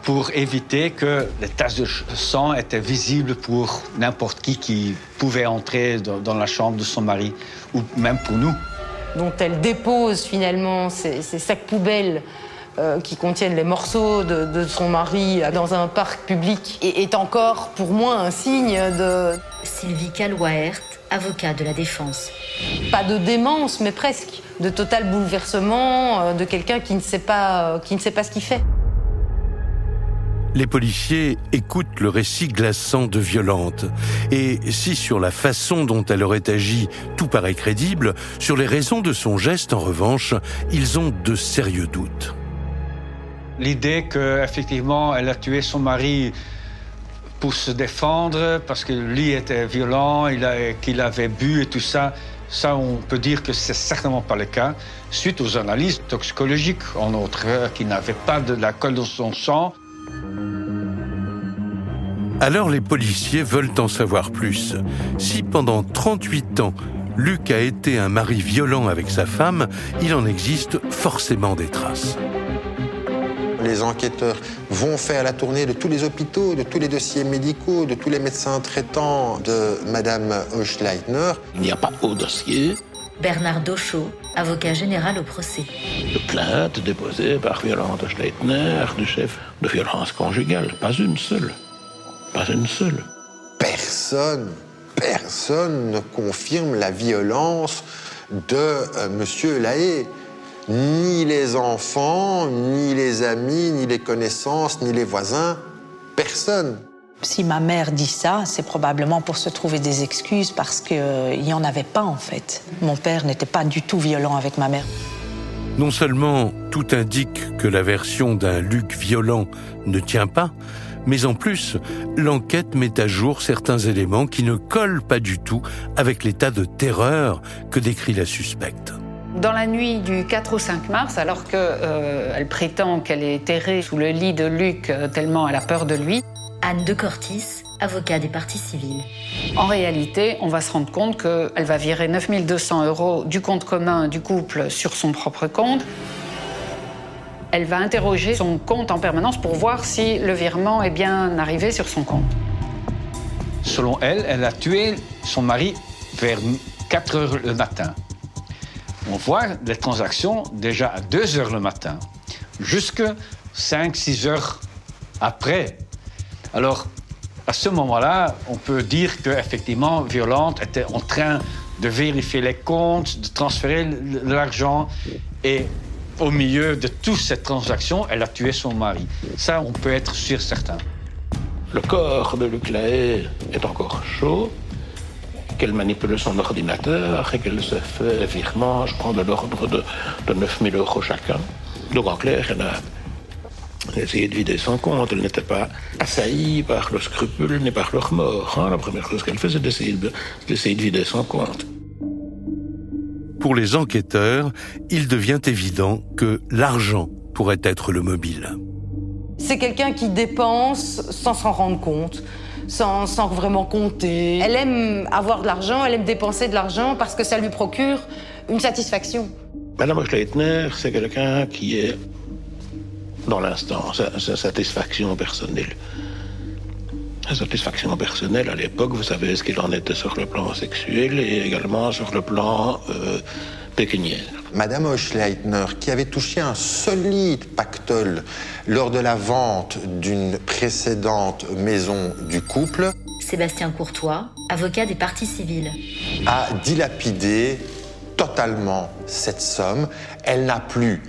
pour éviter que les taches de sang étaient visibles pour n'importe qui pouvait entrer dans la chambre de son mari, ou même pour nous. Dont elle dépose finalement ces sacs poubelles qui contiennent les morceaux de son mari dans un parc public est encore pour moi un signe de... Sylvie Calwaert, avocat de la défense. Pas de démence, mais presque. De total bouleversement, de quelqu'un qui ne sait pas ce qu'il fait. Les policiers écoutent le récit glaçant de Violante. Et si sur la façon dont elle aurait agi, tout paraît crédible, sur les raisons de son geste, en revanche, ils ont de sérieux doutes. L'idée qu'effectivement, elle a tué son mari pour se défendre, parce que lui était violent, qu'il avait bu et tout ça, ça, on peut dire que c'est certainement pas le cas. Suite aux analyses toxicologiques, en outre, qu'il n'avait pas de l'alcool dans son sang. Alors les policiers veulent en savoir plus. Si pendant 38 ans, Luc a été un mari violent avec sa femme, il en existe forcément des traces. Les enquêteurs vont faire la tournée de tous les hôpitaux, de tous les dossiers médicaux, de tous les médecins traitants de Madame Hochleitner. Il n'y a pas au dossier Bernard Dauchaud, avocat général au procès. de plainte déposée par Violante Hochleitner, du chef de violence conjugale. Pas une seule. Pas une seule. Personne ne confirme la violence de Monsieur Lahaye. Ni les enfants, ni les amis, ni les connaissances, ni les voisins. Personne. Si ma mère dit ça, c'est probablement pour se trouver des excuses parce qu'il n'y en avait pas en fait. Mon père n'était pas du tout violent avec ma mère. Non seulement tout indique que la version d'un Luc violent ne tient pas, mais en plus, l'enquête met à jour certains éléments qui ne collent pas du tout avec l'état de terreur que décrit la suspecte. Dans la nuit du 4 au 5 mars, alors qu'elle prétend qu'elle est terrée sous le lit de Luc tellement elle a peur de lui, Anne de Cortis, avocat des parties civiles. en réalité, on va se rendre compte qu'elle va virer 9 200 € du compte commun du couple sur son propre compte. Elle va interroger son compte en permanence pour voir si le virement est bien arrivé sur son compte. Selon elle, elle a tué son mari vers 4 heures le matin. On voit les transactions déjà à 2 heures le matin, jusque 5-6 heures après. Alors, à ce moment-là, on peut dire qu'effectivement, Violante était en train de vérifier les comptes, de transférer l'argent, et au milieu de toutes ces transactions, elle a tué son mari. Ça, on peut être sûr certain. Le corps de Luc Lahaye est encore chaud, qu'elle manipule son ordinateur et qu'elle se fait des virements, je crois, de l'ordre de 9 000 € chacun. Donc en clair, elle a essayé de vider son compte. Elle n'était pas assaillie par le scrupule ni par le remords. La première chose qu'elle fait, c'est d'essayer de vider son compte. Pour les enquêteurs, il devient évident que l'argent pourrait être le mobile. C'est quelqu'un qui dépense sans s'en rendre compte, sans vraiment compter. Elle aime avoir de l'argent, elle aime dépenser de l'argent parce que ça lui procure une satisfaction. Madame Hochleitner, c'est quelqu'un qui est dans l'instant, sa satisfaction personnelle. Sa satisfaction personnelle, à l'époque, vous savez ce qu'il en était sur le plan sexuel et également sur le plan pécuniaire. Madame Hochleitner, qui avait touché un solide pactole lors de la vente d'une précédente maison du couple. Sébastien Courtois, avocat des parties civiles. A dilapidé totalement cette somme. Elle n'a plus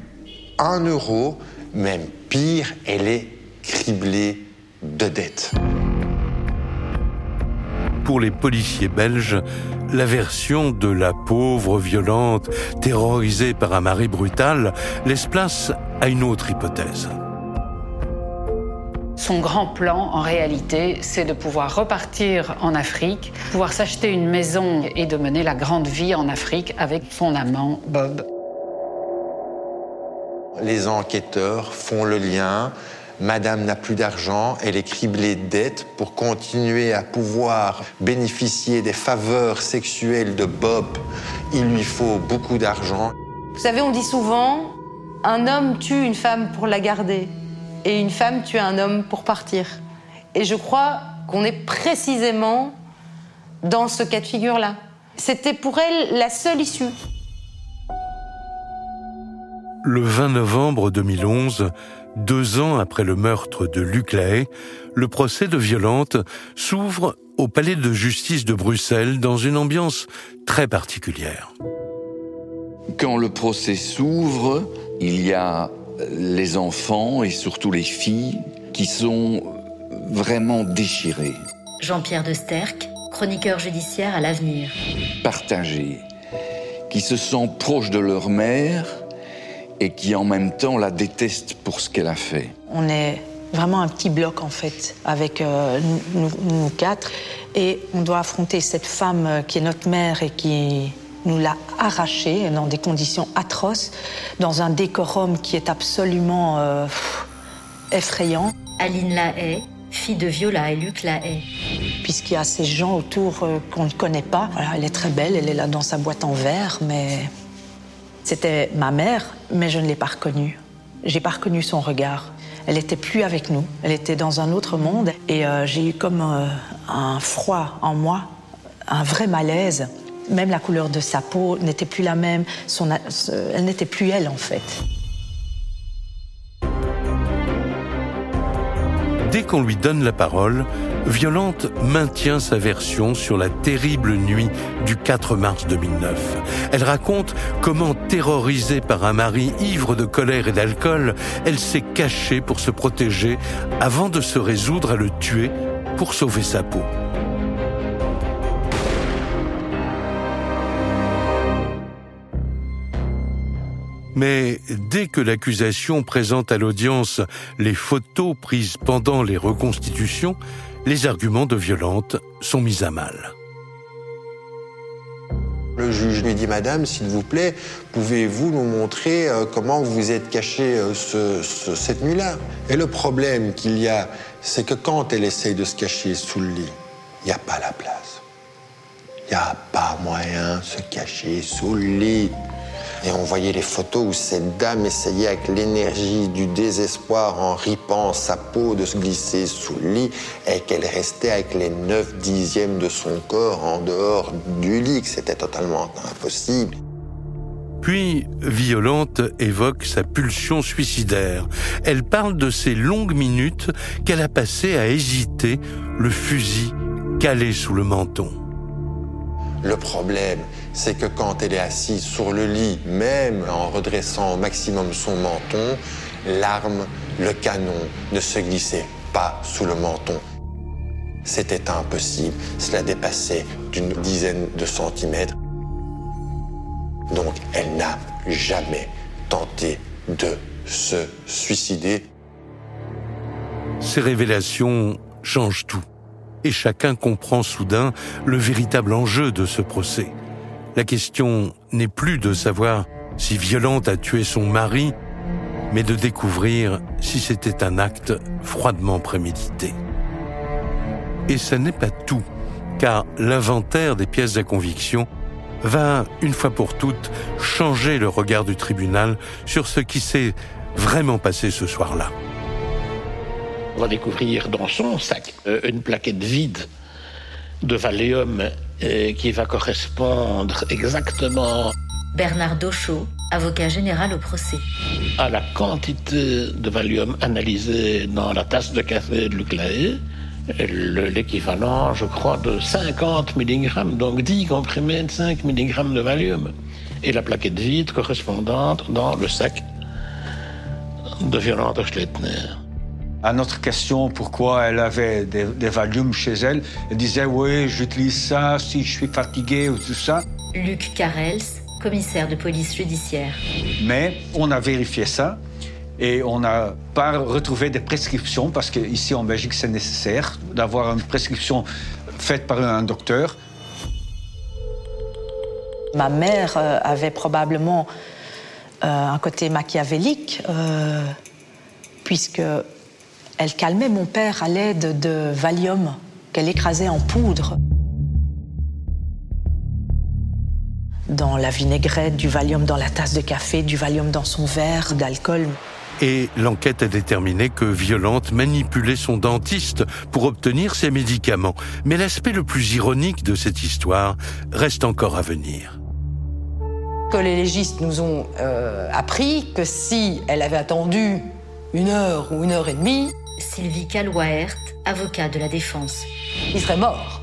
1 euro, même pire, elle est criblée de dettes. Pour les policiers belges, la version de la pauvre violente, terrorisée par un mari brutal, laisse place à une autre hypothèse. Son grand plan, en réalité, c'est de pouvoir repartir en Afrique, pouvoir s'acheter une maison et de mener la grande vie en Afrique avec son amant, Bob. Les enquêteurs font le lien. Madame n'a plus d'argent, elle est criblée de dettes. Pour continuer à pouvoir bénéficier des faveurs sexuelles de Bob, il lui faut beaucoup d'argent. Vous savez, on dit souvent, un homme tue une femme pour la garder et une femme tue un homme pour partir. Et je crois qu'on est précisément dans ce cas de figure-là. C'était pour elle la seule issue. Le 20 novembre 2011, 2 ans après le meurtre de Luc Lahaye, le procès de Violante s'ouvre au palais de justice de Bruxelles dans une ambiance très particulière. Quand le procès s'ouvre, il y a les enfants et surtout les filles qui sont vraiment déchirées. Jean-Pierre de Sterck, chroniqueur judiciaire à l'Avenir. Partagées, qui se sentent proches de leur mère et qui en même temps la détestent pour ce qu'elle a fait. On est vraiment un petit bloc en fait, avec nous 4. Et on doit affronter cette femme qui est notre mère et qui nous l'a arrachée dans des conditions atroces, dans un décorum qui est absolument effrayant. Aline Lahaye, fille de Viola et Luc Lahaye. Puisqu'il y a ces gens autour qu'on ne connaît pas. Voilà, elle est très belle, elle est là dans sa boîte en verre, mais... C'était ma mère, mais je ne l'ai pas reconnue. J'ai pas reconnu son regard. Elle n'était plus avec nous, elle était dans un autre monde. Et j'ai eu comme un froid en moi, un vrai malaise. Même la couleur de sa peau n'était plus la même. Elle n'était plus elle, en fait. Dès qu'on lui donne la parole, Violante maintient sa version sur la terrible nuit du 4 mars 2009. Elle raconte comment, terrorisée par un mari ivre de colère et d'alcool, elle s'est cachée pour se protéger avant de se résoudre à le tuer pour sauver sa peau. Mais dès que l'accusation présente à l'audience les photos prises pendant les reconstitutions, les arguments de Violante sont mis à mal. Le juge lui dit « Madame, s'il vous plaît, pouvez-vous nous montrer comment vous vous êtes cachée cette nuit-là » Et le problème qu'il y a, c'est que quand elle essaye de se cacher sous le lit, il n'y a pas la place. Il n'y a pas moyen de se cacher sous le lit. Et on voyait les photos où cette dame essayait avec l'énergie du désespoir en ripant sa peau de se glisser sous le lit et qu'elle restait avec les 9/10 de son corps en dehors du lit, que c'était totalement impossible. Puis, Violante évoque sa pulsion suicidaire. Elle parle de ces longues minutes qu'elle a passées à hésiter, le fusil calé sous le menton. Le problème, c'est que quand elle est assise sur le lit, même en redressant au maximum son menton, l'arme, le canon, ne se glissait pas sous le menton. C'était impossible, cela dépassait d'une dizaine de centimètres. Donc elle n'a jamais tenté de se suicider. Ces révélations changent tout. Et chacun comprend soudain le véritable enjeu de ce procès. La question n'est plus de savoir si Violante a tué son mari, mais de découvrir si c'était un acte froidement prémédité. Et ça n'est pas tout, car l'inventaire des pièces à conviction va, une fois pour toutes, changer le regard du tribunal sur ce qui s'est vraiment passé ce soir-là. On va découvrir dans son sac une plaquette vide de Valium qui va correspondre exactement... Bernard Dauchaud, avocat général au procès. ...à la quantité de Valium analysée dans la tasse de café de Luc Lahaye l'équivalent, je crois, de 50 mg, donc 10 comprimés de 5 mg de Valium. Et la plaquette vide correspondante dans le sac de Violante Schlettner. À notre question pourquoi elle avait des Valium chez elle, elle disait « oui, j'utilise ça si je suis fatigué ou tout ça ». Luc Carels, commissaire de police judiciaire. Mais on a vérifié ça et on n'a pas retrouvé des prescriptions parce qu'ici en Belgique c'est nécessaire d'avoir une prescription faite par un docteur. Ma mère avait probablement un côté machiavélique puisque elle calmait mon père à l'aide de Valium qu'elle écrasait en poudre. Dans la vinaigrette, du Valium dans la tasse de café, du Valium dans son verre d'alcool. Et l'enquête a déterminé que Violante manipulait son dentiste pour obtenir ses médicaments. Mais l'aspect le plus ironique de cette histoire reste encore à venir. Que les légistes nous ont appris que si elle avait attendu 1 heure ou 1 heure et demie, Sylvie Calwaert, avocat de la défense. Il serait mort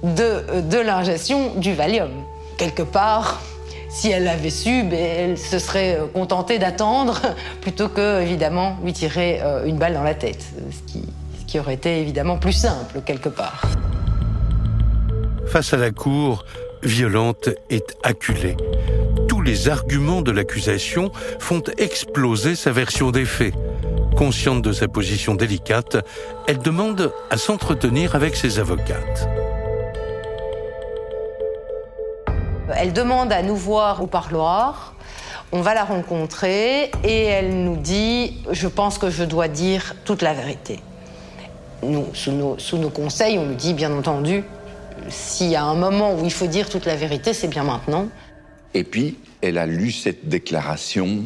de l'ingestion du Valium. Quelque part, si elle l'avait su, elle se serait contentée d'attendre plutôt que, évidemment, lui tirer une balle dans la tête. Ce qui aurait été, évidemment, plus simple, quelque part. Face à la cour, Violante est acculée. Tous les arguments de l'accusation font exploser sa version des faits. Consciente de sa position délicate, elle demande à s'entretenir avec ses avocates. Elle demande à nous voir au parloir. On va la rencontrer et elle nous dit « Je pense que je dois dire toute la vérité ». Nous, sous nos conseils, on nous dit bien entendu, s'il y a un moment où il faut dire toute la vérité, c'est bien maintenant. Et puis, elle a lu cette déclaration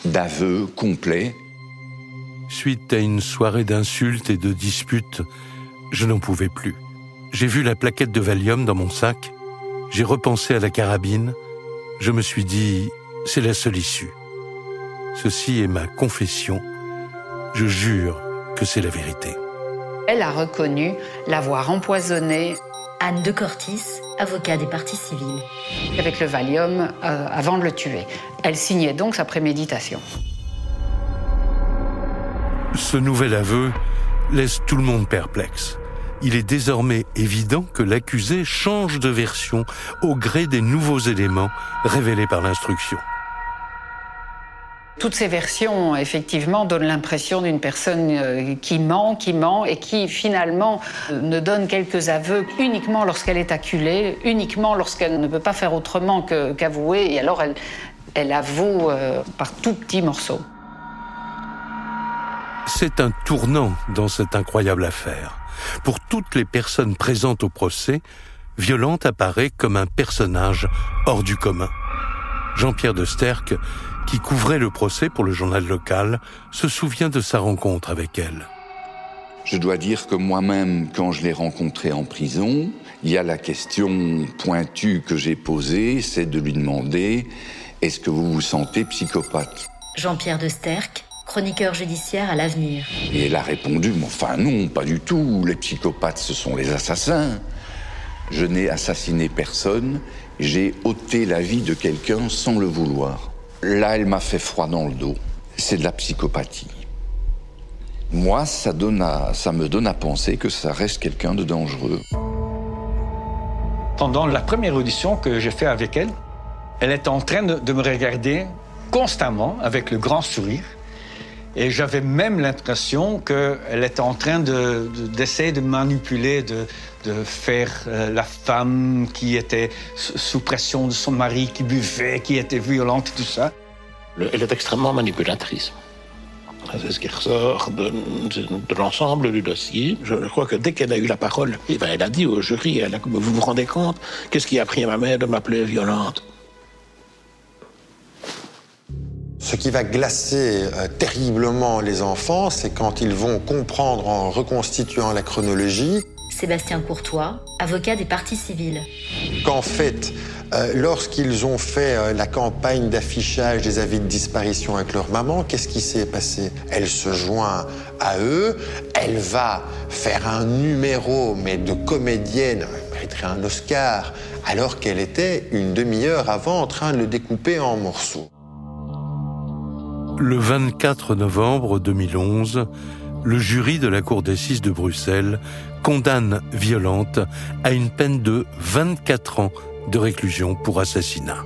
d'aveu complet. Suite à une soirée d'insultes et de disputes, je n'en pouvais plus. J'ai vu la plaquette de Valium dans mon sac, j'ai repensé à la carabine, je me suis dit, c'est la seule issue. Ceci est ma confession, je jure que c'est la vérité. Elle a reconnu l'avoir empoisonné. Anne de Cortis, avocat des parties civiles. Avec le Valium avant de le tuer. Elle signait donc sa préméditation. Ce nouvel aveu laisse tout le monde perplexe. Il est désormais évident que l'accusé change de version au gré des nouveaux éléments révélés par l'instruction. Toutes ces versions, effectivement, donnent l'impression d'une personne qui ment et qui, finalement, ne donne quelques aveux uniquement lorsqu'elle est acculée, uniquement lorsqu'elle ne peut pas faire autrement qu'avouer, et alors elle avoue par tout petits morceaux. C'est un tournant dans cette incroyable affaire. Pour toutes les personnes présentes au procès, Violante apparaît comme un personnage hors du commun. Jean-Pierre de Sterck, qui couvrait le procès pour le journal local, se souvient de sa rencontre avec elle. Je dois dire que moi-même, quand je l'ai rencontrée en prison, il y a la question pointue que j'ai posée, c'est de lui demander « Est-ce que vous vous sentez psychopathe ?» Jean-Pierre de Sterck, chroniqueur judiciaire à l'Avenir. Et elle a répondu « Enfin non, pas du tout, les psychopathes ce sont les assassins. Je n'ai assassiné personne, j'ai ôté la vie de quelqu'un sans le vouloir. » Là, elle m'a fait froid dans le dos. C'est de la psychopathie. Moi, ça me donne à penser que ça reste quelqu'un de dangereux. Pendant la première audition que j'ai faite avec elle, elle était en train de me regarder constamment avec le grand sourire. Et j'avais même l'impression qu'elle était en train d'essayer de manipuler, de faire la femme qui était sous pression de son mari, qui buvait, qui était violente et tout ça. Elle est extrêmement manipulatrice. C'est ce qui ressort de l'ensemble du dossier. Je crois que dès qu'elle a eu la parole, elle a dit au jury, vous vous rendez compte, qu'est-ce qui a pris à ma mère de m'appeler violente? Ce qui va glacer terriblement les enfants, c'est quand ils vont comprendre en reconstituant la chronologie. Sébastien Courtois, avocat des parties civiles. qu'en fait, lorsqu'ils ont fait la campagne d'affichage des avis de disparition avec leur maman, qu'est-ce qui s'est passé? Elle se joint à eux, elle va faire un numéro, mais de comédienne, elle mériterait un Oscar, alors qu'elle était une demi-heure avant en train de le découper en morceaux. Le 24 novembre 2011, le jury de la Cour d'assises de Bruxelles condamne Violante à une peine de 24 ans de réclusion pour assassinat.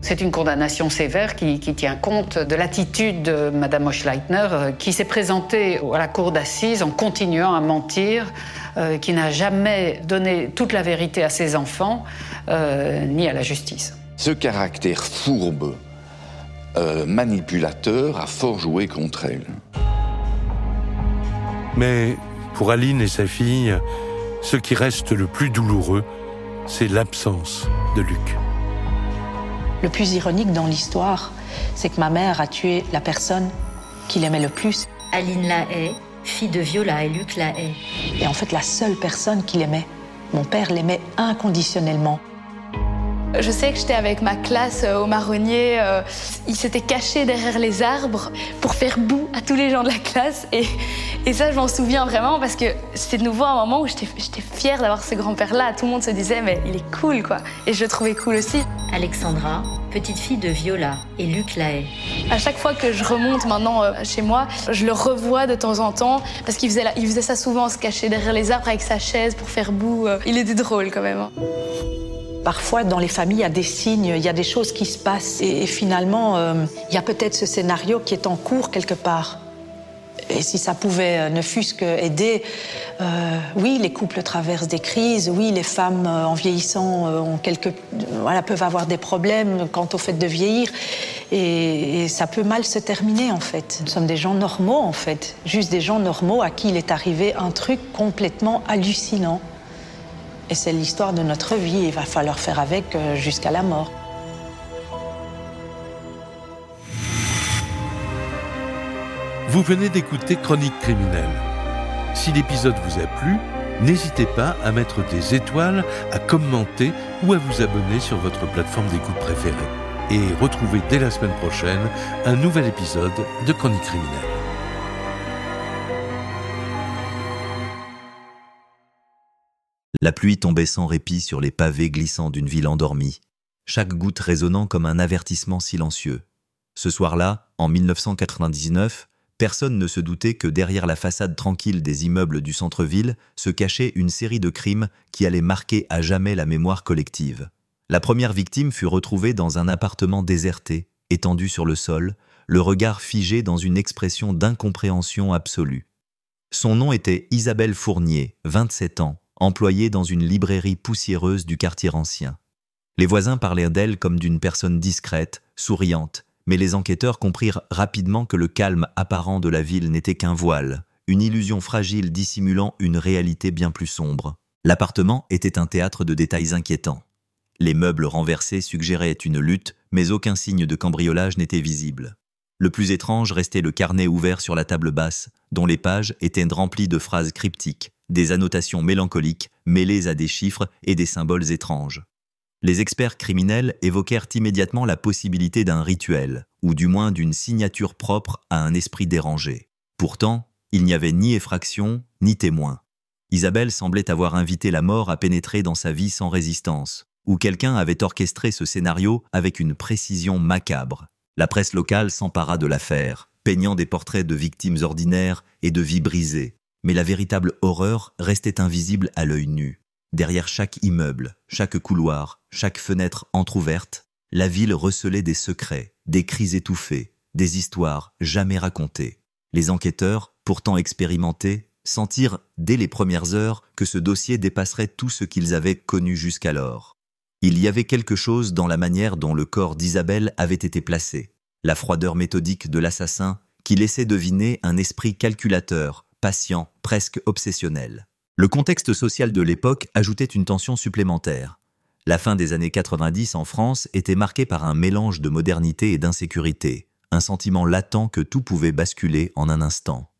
C'est une condamnation sévère qui tient compte de l'attitude de Mme Hochleitner qui s'est présentée à la cour d'assises en continuant à mentir, qui n'a jamais donné toute la vérité à ses enfants ni à la justice. Ce caractère fourbe, manipulateur, a fort joué contre elle. Mais pour Aline et sa fille, ce qui reste le plus douloureux, c'est l'absence de Luc. Le plus ironique dans l'histoire, c'est que ma mère a tué la personne qu'il aimait le plus. Aline Lahaye, fille de Viola et Luc Lahaye. Et en fait, la seule personne qu'il aimait. Mon père l'aimait inconditionnellement. Je sais que j'étais avec ma classe au marronnier. Ils s'étaient cachés derrière les arbres pour faire boue à tous les gens de la classe. Et ça, je m'en souviens vraiment parce que c'était de nouveau un moment où j'étais fière d'avoir ce grand-père-là. Tout le monde se disait, mais il est cool, quoi. Et je le trouvais cool aussi. Alexandra, petite fille de Viola et Luc Lahaye. À chaque fois que je remonte maintenant chez moi, je le revois de temps en temps parce qu'il faisait ça souvent, se cacher derrière les arbres avec sa chaise pour faire boue. Il était drôle quand même. Parfois, dans les familles, il y a des signes, il y a des choses qui se passent. Et finalement, il y a peut-être ce scénario qui est en cours quelque part. Et si ça pouvait ne fût-ce qu'aider, oui, les couples traversent des crises, oui, les femmes en vieillissant peuvent avoir des problèmes quant au fait de vieillir. Et ça peut mal se terminer, en fait. Nous sommes des gens normaux, en fait. Juste des gens normaux à qui il est arrivé un truc complètement hallucinant. Et c'est l'histoire de notre vie, il va falloir faire avec jusqu'à la mort. Vous venez d'écouter Chronique criminelle. Si l'épisode vous a plu, n'hésitez pas à mettre des étoiles, à commenter ou à vous abonner sur votre plateforme d'écoute préférée. Et retrouvez dès la semaine prochaine un nouvel épisode de Chronique criminelle. La pluie tombait sans répit sur les pavés glissants d'une ville endormie, chaque goutte résonnant comme un avertissement silencieux. Ce soir-là, en 1999, personne ne se doutait que derrière la façade tranquille des immeubles du centre-ville se cachait une série de crimes qui allaient marquer à jamais la mémoire collective. La première victime fut retrouvée dans un appartement déserté, étendu sur le sol, le regard figé dans une expression d'incompréhension absolue. Son nom était Isabelle Fournier, 27 ans, employée dans une librairie poussiéreuse du quartier ancien. Les voisins parlèrent d'elle comme d'une personne discrète, souriante, mais les enquêteurs comprirent rapidement que le calme apparent de la ville n'était qu'un voile, une illusion fragile dissimulant une réalité bien plus sombre. L'appartement était un théâtre de détails inquiétants. Les meubles renversés suggéraient une lutte, mais aucun signe de cambriolage n'était visible. Le plus étrange restait le carnet ouvert sur la table basse, dont les pages étaient remplies de phrases cryptiques, des annotations mélancoliques mêlées à des chiffres et des symboles étranges. Les experts criminels évoquèrent immédiatement la possibilité d'un rituel, ou du moins d'une signature propre à un esprit dérangé. Pourtant, il n'y avait ni effraction, ni témoin. Isabelle semblait avoir invité la mort à pénétrer dans sa vie sans résistance, ou quelqu'un avait orchestré ce scénario avec une précision macabre. La presse locale s'empara de l'affaire, peignant des portraits de victimes ordinaires et de vies brisées. Mais la véritable horreur restait invisible à l'œil nu. Derrière chaque immeuble, chaque couloir, chaque fenêtre entr'ouverte, la ville recelait des secrets, des cris étouffés, des histoires jamais racontées. Les enquêteurs, pourtant expérimentés, sentirent dès les premières heures que ce dossier dépasserait tout ce qu'ils avaient connu jusqu'alors. Il y avait quelque chose dans la manière dont le corps d'Isabelle avait été placé, la froideur méthodique de l'assassin qui laissait deviner un esprit calculateur, patient, presque obsessionnel. Le contexte social de l'époque ajoutait une tension supplémentaire. La fin des années 90 en France était marquée par un mélange de modernité et d'insécurité, un sentiment latent que tout pouvait basculer en un instant.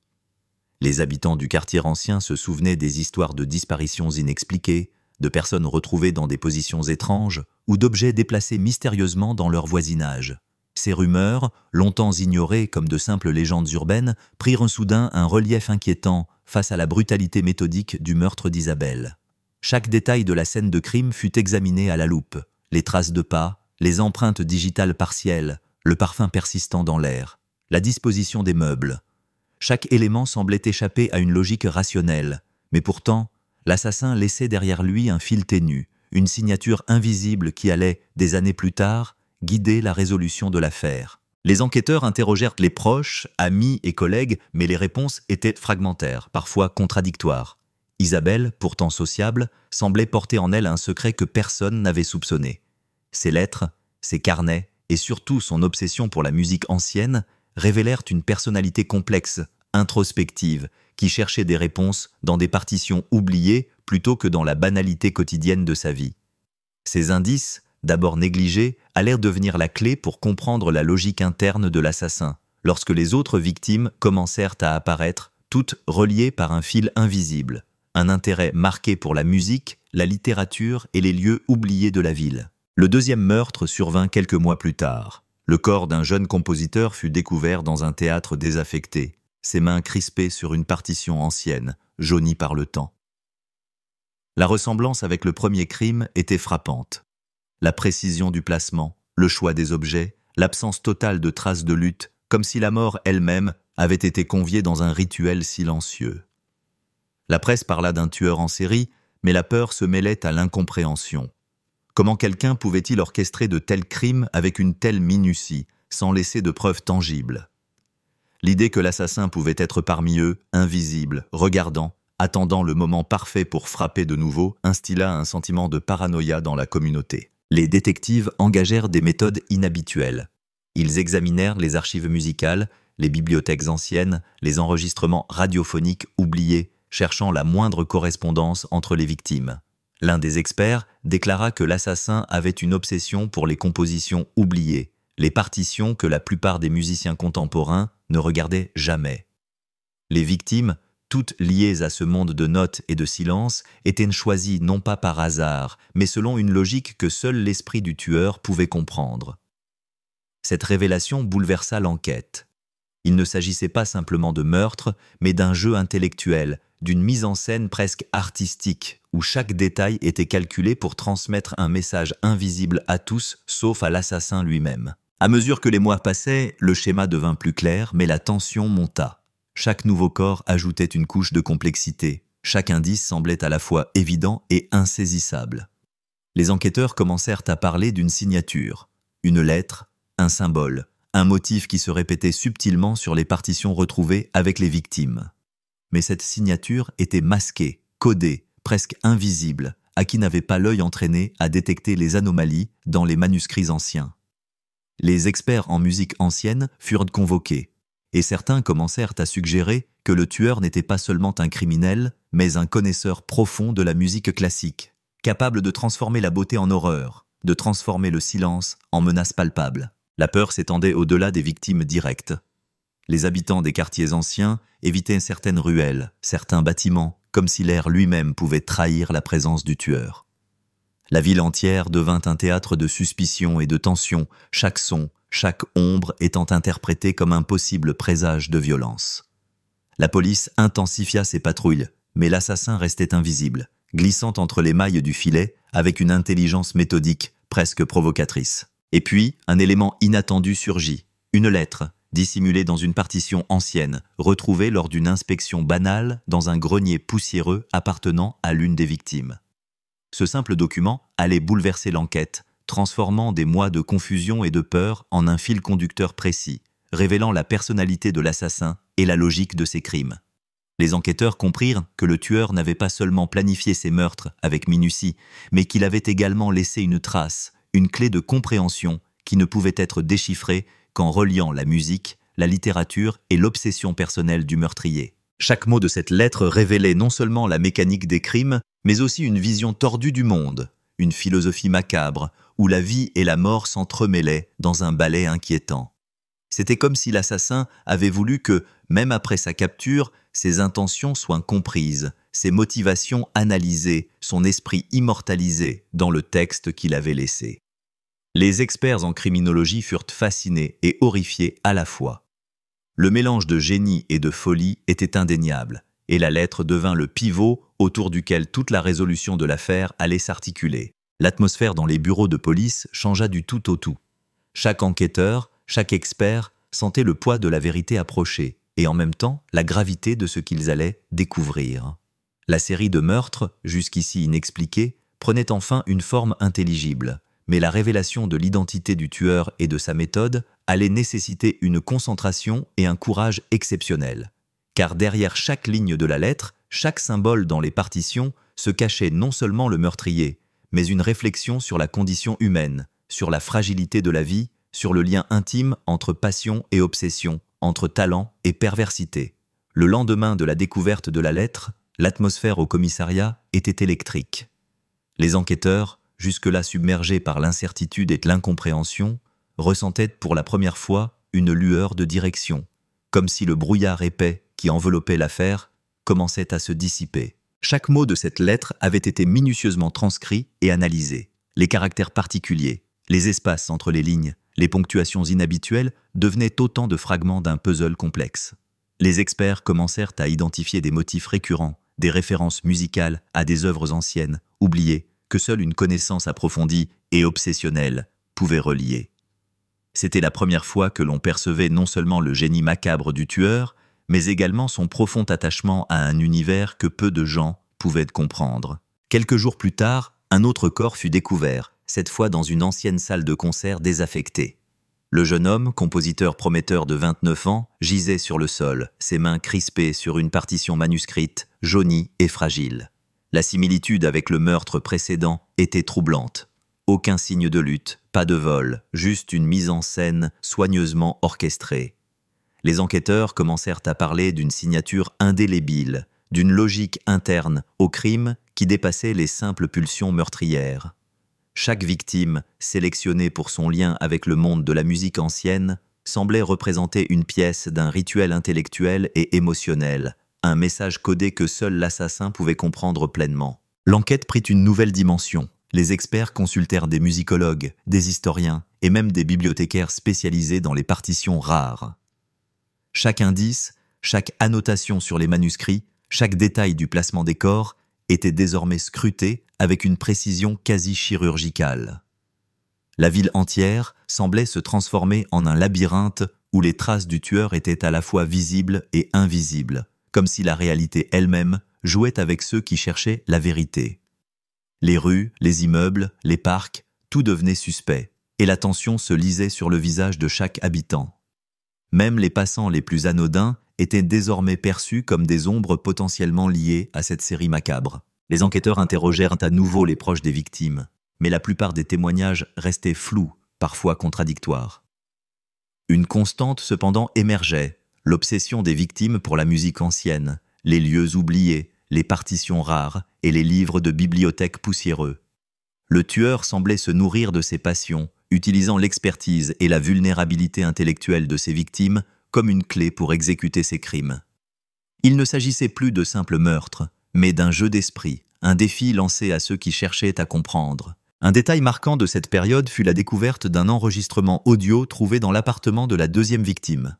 Les habitants du quartier ancien se souvenaient des histoires de disparitions inexpliquées, de personnes retrouvées dans des positions étranges ou d'objets déplacés mystérieusement dans leur voisinage. Ces rumeurs, longtemps ignorées comme de simples légendes urbaines, prirent soudain un relief inquiétant face à la brutalité méthodique du meurtre d'Isabelle. Chaque détail de la scène de crime fut examiné à la loupe. Les traces de pas, les empreintes digitales partielles, le parfum persistant dans l'air, la disposition des meubles. Chaque élément semblait échapper à une logique rationnelle, mais pourtant, l'assassin laissait derrière lui un fil ténu, une signature invisible qui allait, des années plus tard, guider la résolution de l'affaire. Les enquêteurs interrogèrent les proches, amis et collègues, mais les réponses étaient fragmentaires, parfois contradictoires. Isabelle, pourtant sociable, semblait porter en elle un secret que personne n'avait soupçonné. Ses lettres, ses carnets et surtout son obsession pour la musique ancienne révélèrent une personnalité complexe, introspective, qui cherchait des réponses dans des partitions oubliées plutôt que dans la banalité quotidienne de sa vie. Ces indices, d'abord négligés, allèrent devenir la clé pour comprendre la logique interne de l'assassin, lorsque les autres victimes commencèrent à apparaître, toutes reliées par un fil invisible, un intérêt marqué pour la musique, la littérature et les lieux oubliés de la ville. Le deuxième meurtre survint quelques mois plus tard. Le corps d'un jeune compositeur fut découvert dans un théâtre désaffecté, ses mains crispées sur une partition ancienne, jaunie par le temps. La ressemblance avec le premier crime était frappante. La précision du placement, le choix des objets, l'absence totale de traces de lutte, comme si la mort elle-même avait été conviée dans un rituel silencieux. La presse parla d'un tueur en série, mais la peur se mêlait à l'incompréhension. Comment quelqu'un pouvait-il orchestrer de tels crimes avec une telle minutie, sans laisser de preuves tangibles? L'idée que l'assassin pouvait être parmi eux, invisible, regardant, attendant le moment parfait pour frapper de nouveau, instilla un sentiment de paranoïa dans la communauté. Les détectives engagèrent des méthodes inhabituelles. Ils examinèrent les archives musicales, les bibliothèques anciennes, les enregistrements radiophoniques oubliés, cherchant la moindre correspondance entre les victimes. L'un des experts déclara que l'assassin avait une obsession pour les compositions oubliées, les partitions que la plupart des musiciens contemporains ne regardaient jamais. Les victimes, toutes liées à ce monde de notes et de silence, étaient choisies non pas par hasard, mais selon une logique que seul l'esprit du tueur pouvait comprendre. Cette révélation bouleversa l'enquête. Il ne s'agissait pas simplement de meurtre, mais d'un jeu intellectuel, d'une mise en scène presque artistique, où chaque détail était calculé pour transmettre un message invisible à tous, sauf à l'assassin lui-même. À mesure que les mois passaient, le schéma devint plus clair, mais la tension monta. Chaque nouveau corps ajoutait une couche de complexité. Chaque indice semblait à la fois évident et insaisissable. Les enquêteurs commencèrent à parler d'une signature, une lettre, un symbole, un motif qui se répétait subtilement sur les partitions retrouvées avec les victimes. Mais cette signature était masquée, codée, presque invisible, à qui n'avait pas l'œil entraîné à détecter les anomalies dans les manuscrits anciens. Les experts en musique ancienne furent convoqués, et certains commencèrent à suggérer que le tueur n'était pas seulement un criminel, mais un connaisseur profond de la musique classique, capable de transformer la beauté en horreur, de transformer le silence en menace palpable. La peur s'étendait au-delà des victimes directes. Les habitants des quartiers anciens évitaient certaines ruelles, certains bâtiments, comme si l'air lui-même pouvait trahir la présence du tueur. La ville entière devint un théâtre de suspicion et de tension, chaque son, chaque ombre étant interprétée comme un possible présage de violence. La police intensifia ses patrouilles, mais l'assassin restait invisible, glissant entre les mailles du filet avec une intelligence méthodique, presque provocatrice. Et puis, un élément inattendu surgit, une lettre, dissimulée dans une partition ancienne, retrouvée lors d'une inspection banale dans un grenier poussiéreux appartenant à l'une des victimes. Ce simple document allait bouleverser l'enquête, transformant des mois de confusion et de peur en un fil conducteur précis, révélant la personnalité de l'assassin et la logique de ses crimes. Les enquêteurs comprirent que le tueur n'avait pas seulement planifié ses meurtres avec minutie, mais qu'il avait également laissé une trace, une clé de compréhension qui ne pouvait être déchiffrée qu'en reliant la musique, la littérature et l'obsession personnelle du meurtrier. Chaque mot de cette lettre révélait non seulement la mécanique des crimes, mais aussi une vision tordue du monde, une philosophie macabre, où la vie et la mort s'entremêlaient dans un ballet inquiétant. C'était comme si l'assassin avait voulu que, même après sa capture, ses intentions soient comprises, ses motivations analysées, son esprit immortalisé dans le texte qu'il avait laissé. Les experts en criminologie furent fascinés et horrifiés à la fois. Le mélange de génie et de folie était indéniable, et la lettre devint le pivot autour duquel toute la résolution de l'affaire allait s'articuler. L'atmosphère dans les bureaux de police changea du tout au tout. Chaque enquêteur, chaque expert sentait le poids de la vérité approcher, et en même temps la gravité de ce qu'ils allaient découvrir. La série de meurtres, jusqu'ici inexpliquée, prenait enfin une forme intelligible, mais la révélation de l'identité du tueur et de sa méthode allait nécessiter une concentration et un courage exceptionnels. Car derrière chaque ligne de la lettre, chaque symbole dans les partitions, se cachait non seulement le meurtrier, mais une réflexion sur la condition humaine, sur la fragilité de la vie, sur le lien intime entre passion et obsession, entre talent et perversité. Le lendemain de la découverte de la lettre, l'atmosphère au commissariat était électrique. Les enquêteurs, jusque-là submergés par l'incertitude et l'incompréhension, ressentaient pour la première fois une lueur de direction, comme si le brouillard épais qui enveloppait l'affaire commençait à se dissiper. Chaque mot de cette lettre avait été minutieusement transcrit et analysé. Les caractères particuliers, les espaces entre les lignes, les ponctuations inhabituelles devenaient autant de fragments d'un puzzle complexe. Les experts commencèrent à identifier des motifs récurrents, des références musicales à des œuvres anciennes, oubliées, que seule une connaissance approfondie et obsessionnelle pouvait relier. C'était la première fois que l'on percevait non seulement le génie macabre du tueur, mais également son profond attachement à un univers que peu de gens pouvaient comprendre. Quelques jours plus tard, un autre corps fut découvert, cette fois dans une ancienne salle de concert désaffectée. Le jeune homme, compositeur prometteur de 29 ans, gisait sur le sol, ses mains crispées sur une partition manuscrite, jaunie et fragile. La similitude avec le meurtre précédent était troublante. Aucun signe de lutte, pas de vol, juste une mise en scène soigneusement orchestrée. Les enquêteurs commencèrent à parler d'une signature indélébile, d'une logique interne au crime qui dépassait les simples pulsions meurtrières. Chaque victime, sélectionnée pour son lien avec le monde de la musique ancienne, semblait représenter une pièce d'un rituel intellectuel et émotionnel, un message codé que seul l'assassin pouvait comprendre pleinement. L'enquête prit une nouvelle dimension. Les experts consultèrent des musicologues, des historiens et même des bibliothécaires spécialisés dans les partitions rares. Chaque indice, chaque annotation sur les manuscrits, chaque détail du placement des corps était désormais scruté avec une précision quasi chirurgicale. La ville entière semblait se transformer en un labyrinthe où les traces du tueur étaient à la fois visibles et invisibles, comme si la réalité elle-même jouait avec ceux qui cherchaient la vérité. Les rues, les immeubles, les parcs, tout devenait suspect, et la tension se lisait sur le visage de chaque habitant. Même les passants les plus anodins étaient désormais perçus comme des ombres potentiellement liées à cette série macabre. Les enquêteurs interrogèrent à nouveau les proches des victimes, mais la plupart des témoignages restaient flous, parfois contradictoires. Une constante cependant émergeait, l'obsession des victimes pour la musique ancienne, les lieux oubliés, les partitions rares et les livres de bibliothèques poussiéreux. Le tueur semblait se nourrir de ses passions, utilisant l'expertise et la vulnérabilité intellectuelle de ses victimes comme une clé pour exécuter ses crimes. Il ne s'agissait plus de simples meurtres, mais d'un jeu d'esprit, un défi lancé à ceux qui cherchaient à comprendre. Un détail marquant de cette période fut la découverte d'un enregistrement audio trouvé dans l'appartement de la deuxième victime.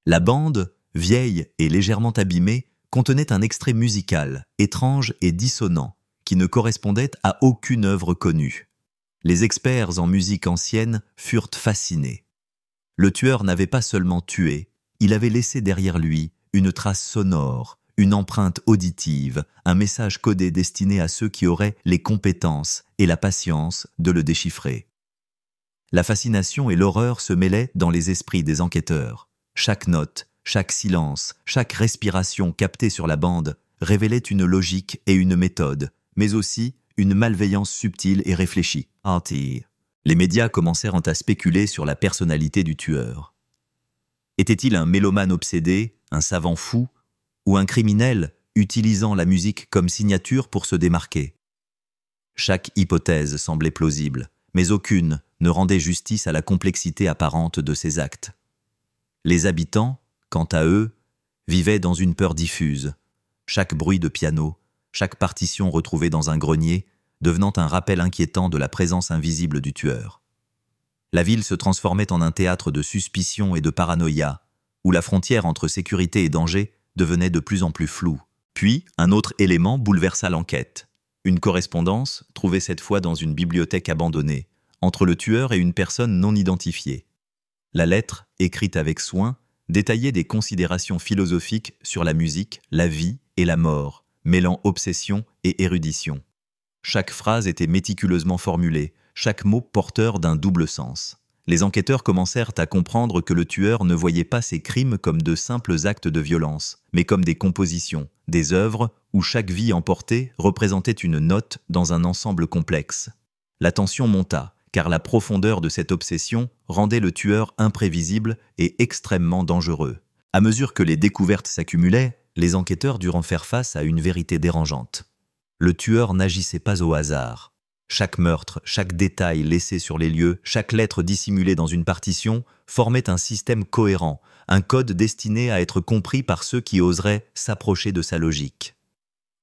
La bande, vieille et légèrement abîmée, contenait un extrait musical, étrange et dissonant, qui ne correspondait à aucune œuvre connue. Les experts en musique ancienne furent fascinés. Le tueur n'avait pas seulement tué, il avait laissé derrière lui une trace sonore, une empreinte auditive, un message codé destiné à ceux qui auraient les compétences et la patience de le déchiffrer. La fascination et l'horreur se mêlaient dans les esprits des enquêteurs. Chaque note, chaque silence, chaque respiration captée sur la bande révélait une logique et une méthode, mais aussi une malveillance subtile et réfléchie. Les médias commencèrent à spéculer sur la personnalité du tueur. Était-il un mélomane obsédé, un savant fou, ou un criminel utilisant la musique comme signature pour se démarquer? Chaque hypothèse semblait plausible, mais aucune ne rendait justice à la complexité apparente de ses actes. Les habitants, quant à eux, vivaient dans une peur diffuse. Chaque bruit de piano, chaque partition retrouvée dans un grenier, devenant un rappel inquiétant de la présence invisible du tueur. La ville se transformait en un théâtre de suspicion et de paranoïa, où la frontière entre sécurité et danger devenait de plus en plus floue. Puis, un autre élément bouleversa l'enquête. Une correspondance, trouvée cette fois dans une bibliothèque abandonnée, entre le tueur et une personne non identifiée. La lettre, écrite avec soin, détaillait des considérations philosophiques sur la musique, la vie et la mort, mêlant obsession et érudition. Chaque phrase était méticuleusement formulée, chaque mot porteur d'un double sens. Les enquêteurs commencèrent à comprendre que le tueur ne voyait pas ces crimes comme de simples actes de violence, mais comme des compositions, des œuvres où chaque vie emportée représentait une note dans un ensemble complexe. La tension monta, car la profondeur de cette obsession rendait le tueur imprévisible et extrêmement dangereux. À mesure que les découvertes s'accumulaient, les enquêteurs durent faire face à une vérité dérangeante. Le tueur n'agissait pas au hasard. Chaque meurtre, chaque détail laissé sur les lieux, chaque lettre dissimulée dans une partition formait un système cohérent, un code destiné à être compris par ceux qui oseraient s'approcher de sa logique.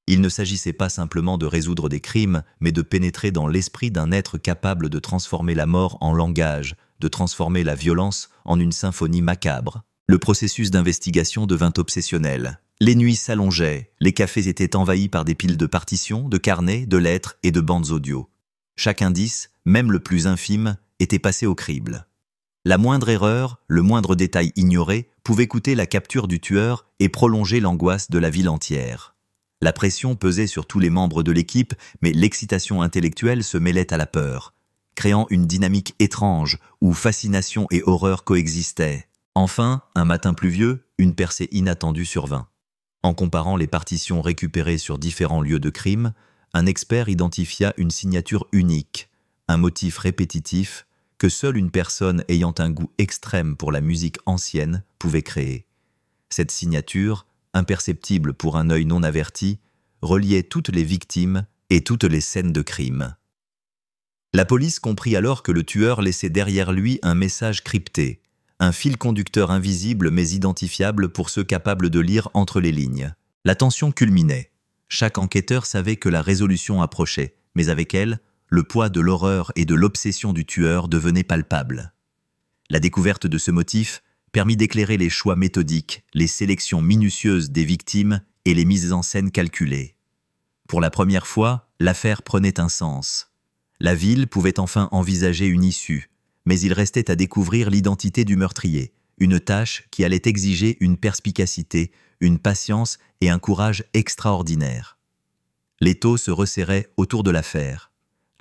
Il ne s'agissait pas simplement de résoudre des crimes, mais de pénétrer dans l'esprit d'un être capable de transformer la mort en langage, de transformer la violence en une symphonie macabre. Le processus d'investigation devint obsessionnel. Les nuits s'allongeaient, les cafés étaient envahis par des piles de partitions, de carnets, de lettres et de bandes audio. Chaque indice, même le plus infime, était passé au crible. La moindre erreur, le moindre détail ignoré, pouvait coûter la capture du tueur et prolonger l'angoisse de la ville entière. La pression pesait sur tous les membres de l'équipe, mais l'excitation intellectuelle se mêlait à la peur, créant une dynamique étrange où fascination et horreur coexistaient. Enfin, un matin pluvieux, une percée inattendue survint. En comparant les partitions récupérées sur différents lieux de crime, un expert identifia une signature unique, un motif répétitif que seule une personne ayant un goût extrême pour la musique ancienne pouvait créer. Cette signature, imperceptible pour un œil non averti, reliait toutes les victimes et toutes les scènes de crime. La police comprit alors que le tueur laissait derrière lui un message crypté, un fil conducteur invisible mais identifiable pour ceux capables de lire entre les lignes. La tension culminait. Chaque enquêteur savait que la résolution approchait, mais avec elle, le poids de l'horreur et de l'obsession du tueur devenait palpable. La découverte de ce motif permit d'éclairer les choix méthodiques, les sélections minutieuses des victimes et les mises en scène calculées. Pour la première fois, l'affaire prenait un sens. La ville pouvait enfin envisager une issue, mais il restait à découvrir l'identité du meurtrier, une tâche qui allait exiger une perspicacité, une patience et un courage extraordinaires. L'étau se resserrait autour de l'affaire.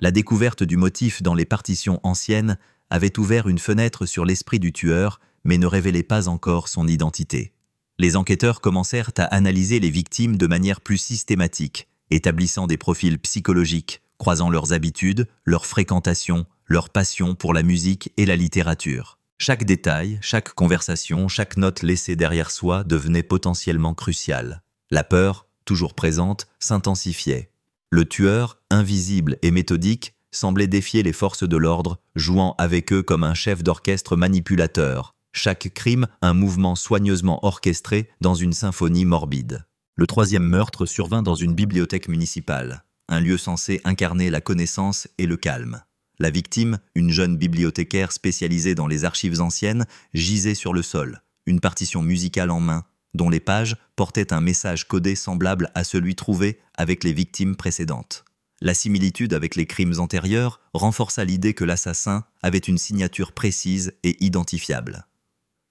La découverte du motif dans les partitions anciennes avait ouvert une fenêtre sur l'esprit du tueur, mais ne révélait pas encore son identité. Les enquêteurs commencèrent à analyser les victimes de manière plus systématique, établissant des profils psychologiques, croisant leurs habitudes, leurs fréquentations, leur passion pour la musique et la littérature. Chaque détail, chaque conversation, chaque note laissée derrière soi devenait potentiellement cruciale. La peur, toujours présente, s'intensifiait. Le tueur, invisible et méthodique, semblait défier les forces de l'ordre, jouant avec eux comme un chef d'orchestre manipulateur. Chaque crime, un mouvement soigneusement orchestré dans une symphonie morbide. Le troisième meurtre survint dans une bibliothèque municipale, un lieu censé incarner la connaissance et le calme. La victime, une jeune bibliothécaire spécialisée dans les archives anciennes, gisait sur le sol, une partition musicale en main, dont les pages portaient un message codé semblable à celui trouvé avec les victimes précédentes. La similitude avec les crimes antérieurs renforça l'idée que l'assassin avait une signature précise et identifiable.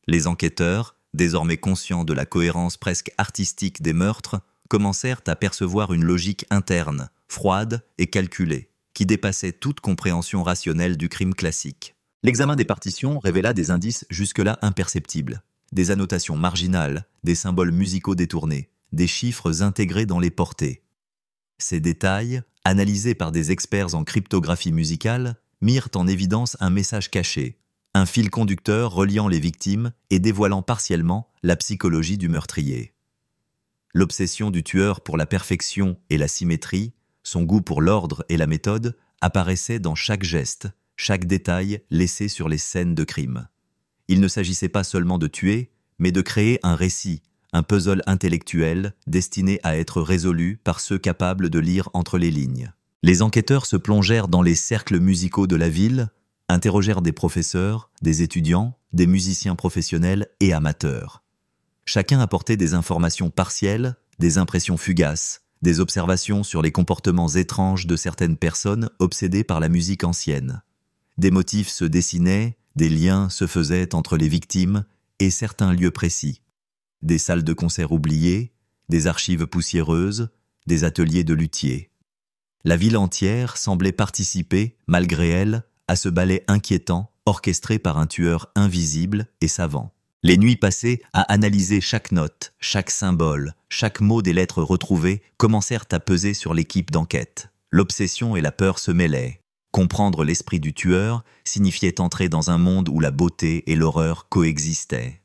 Les enquêteurs, désormais conscients de la cohérence presque artistique des meurtres, commencèrent à percevoir une logique interne, froide et calculée, qui dépassait toute compréhension rationnelle du crime classique. L'examen des partitions révéla des indices jusque-là imperceptibles, des annotations marginales, des symboles musicaux détournés, des chiffres intégrés dans les portées. Ces détails, analysés par des experts en cryptographie musicale, mirent en évidence un message caché, un fil conducteur reliant les victimes et dévoilant partiellement la psychologie du meurtrier. L'obsession du tueur pour la perfection et la symétrie, son goût pour l'ordre et la méthode, apparaissait dans chaque geste, chaque détail laissé sur les scènes de crime. Il ne s'agissait pas seulement de tuer, mais de créer un récit, un puzzle intellectuel destiné à être résolu par ceux capables de lire entre les lignes. Les enquêteurs se plongèrent dans les cercles musicaux de la ville, interrogèrent des professeurs, des étudiants, des musiciens professionnels et amateurs. Chacun apportait des informations partielles, des impressions fugaces, des observations sur les comportements étranges de certaines personnes obsédées par la musique ancienne. Des motifs se dessinaient, des liens se faisaient entre les victimes et certains lieux précis. Des salles de concert oubliées, des archives poussiéreuses, des ateliers de luthiers. La ville entière semblait participer, malgré elle, à ce ballet inquiétant orchestré par un tueur invisible et savant. Les nuits passées à analyser chaque note, chaque symbole, chaque mot des lettres retrouvées commencèrent à peser sur l'équipe d'enquête. L'obsession et la peur se mêlaient. Comprendre l'esprit du tueur signifiait entrer dans un monde où la beauté et l'horreur coexistaient.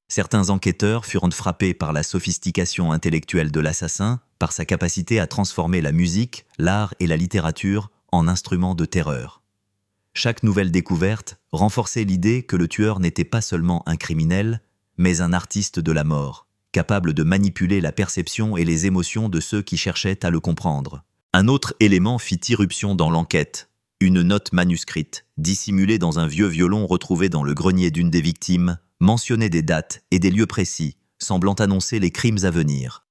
Certains enquêteurs furent frappés par la sophistication intellectuelle de l'assassin, par sa capacité à transformer la musique, l'art et la littérature en instruments de terreur. Chaque nouvelle découverte renforçait l'idée que le tueur n'était pas seulement un criminel, mais un artiste de la mort, capable de manipuler la perception et les émotions de ceux qui cherchaient à le comprendre. Un autre élément fit irruption dans l'enquête, une note manuscrite, dissimulée dans un vieux violon retrouvé dans le grenier d'une des victimes, mentionnait des dates et des lieux précis, semblant annoncer les crimes à venir.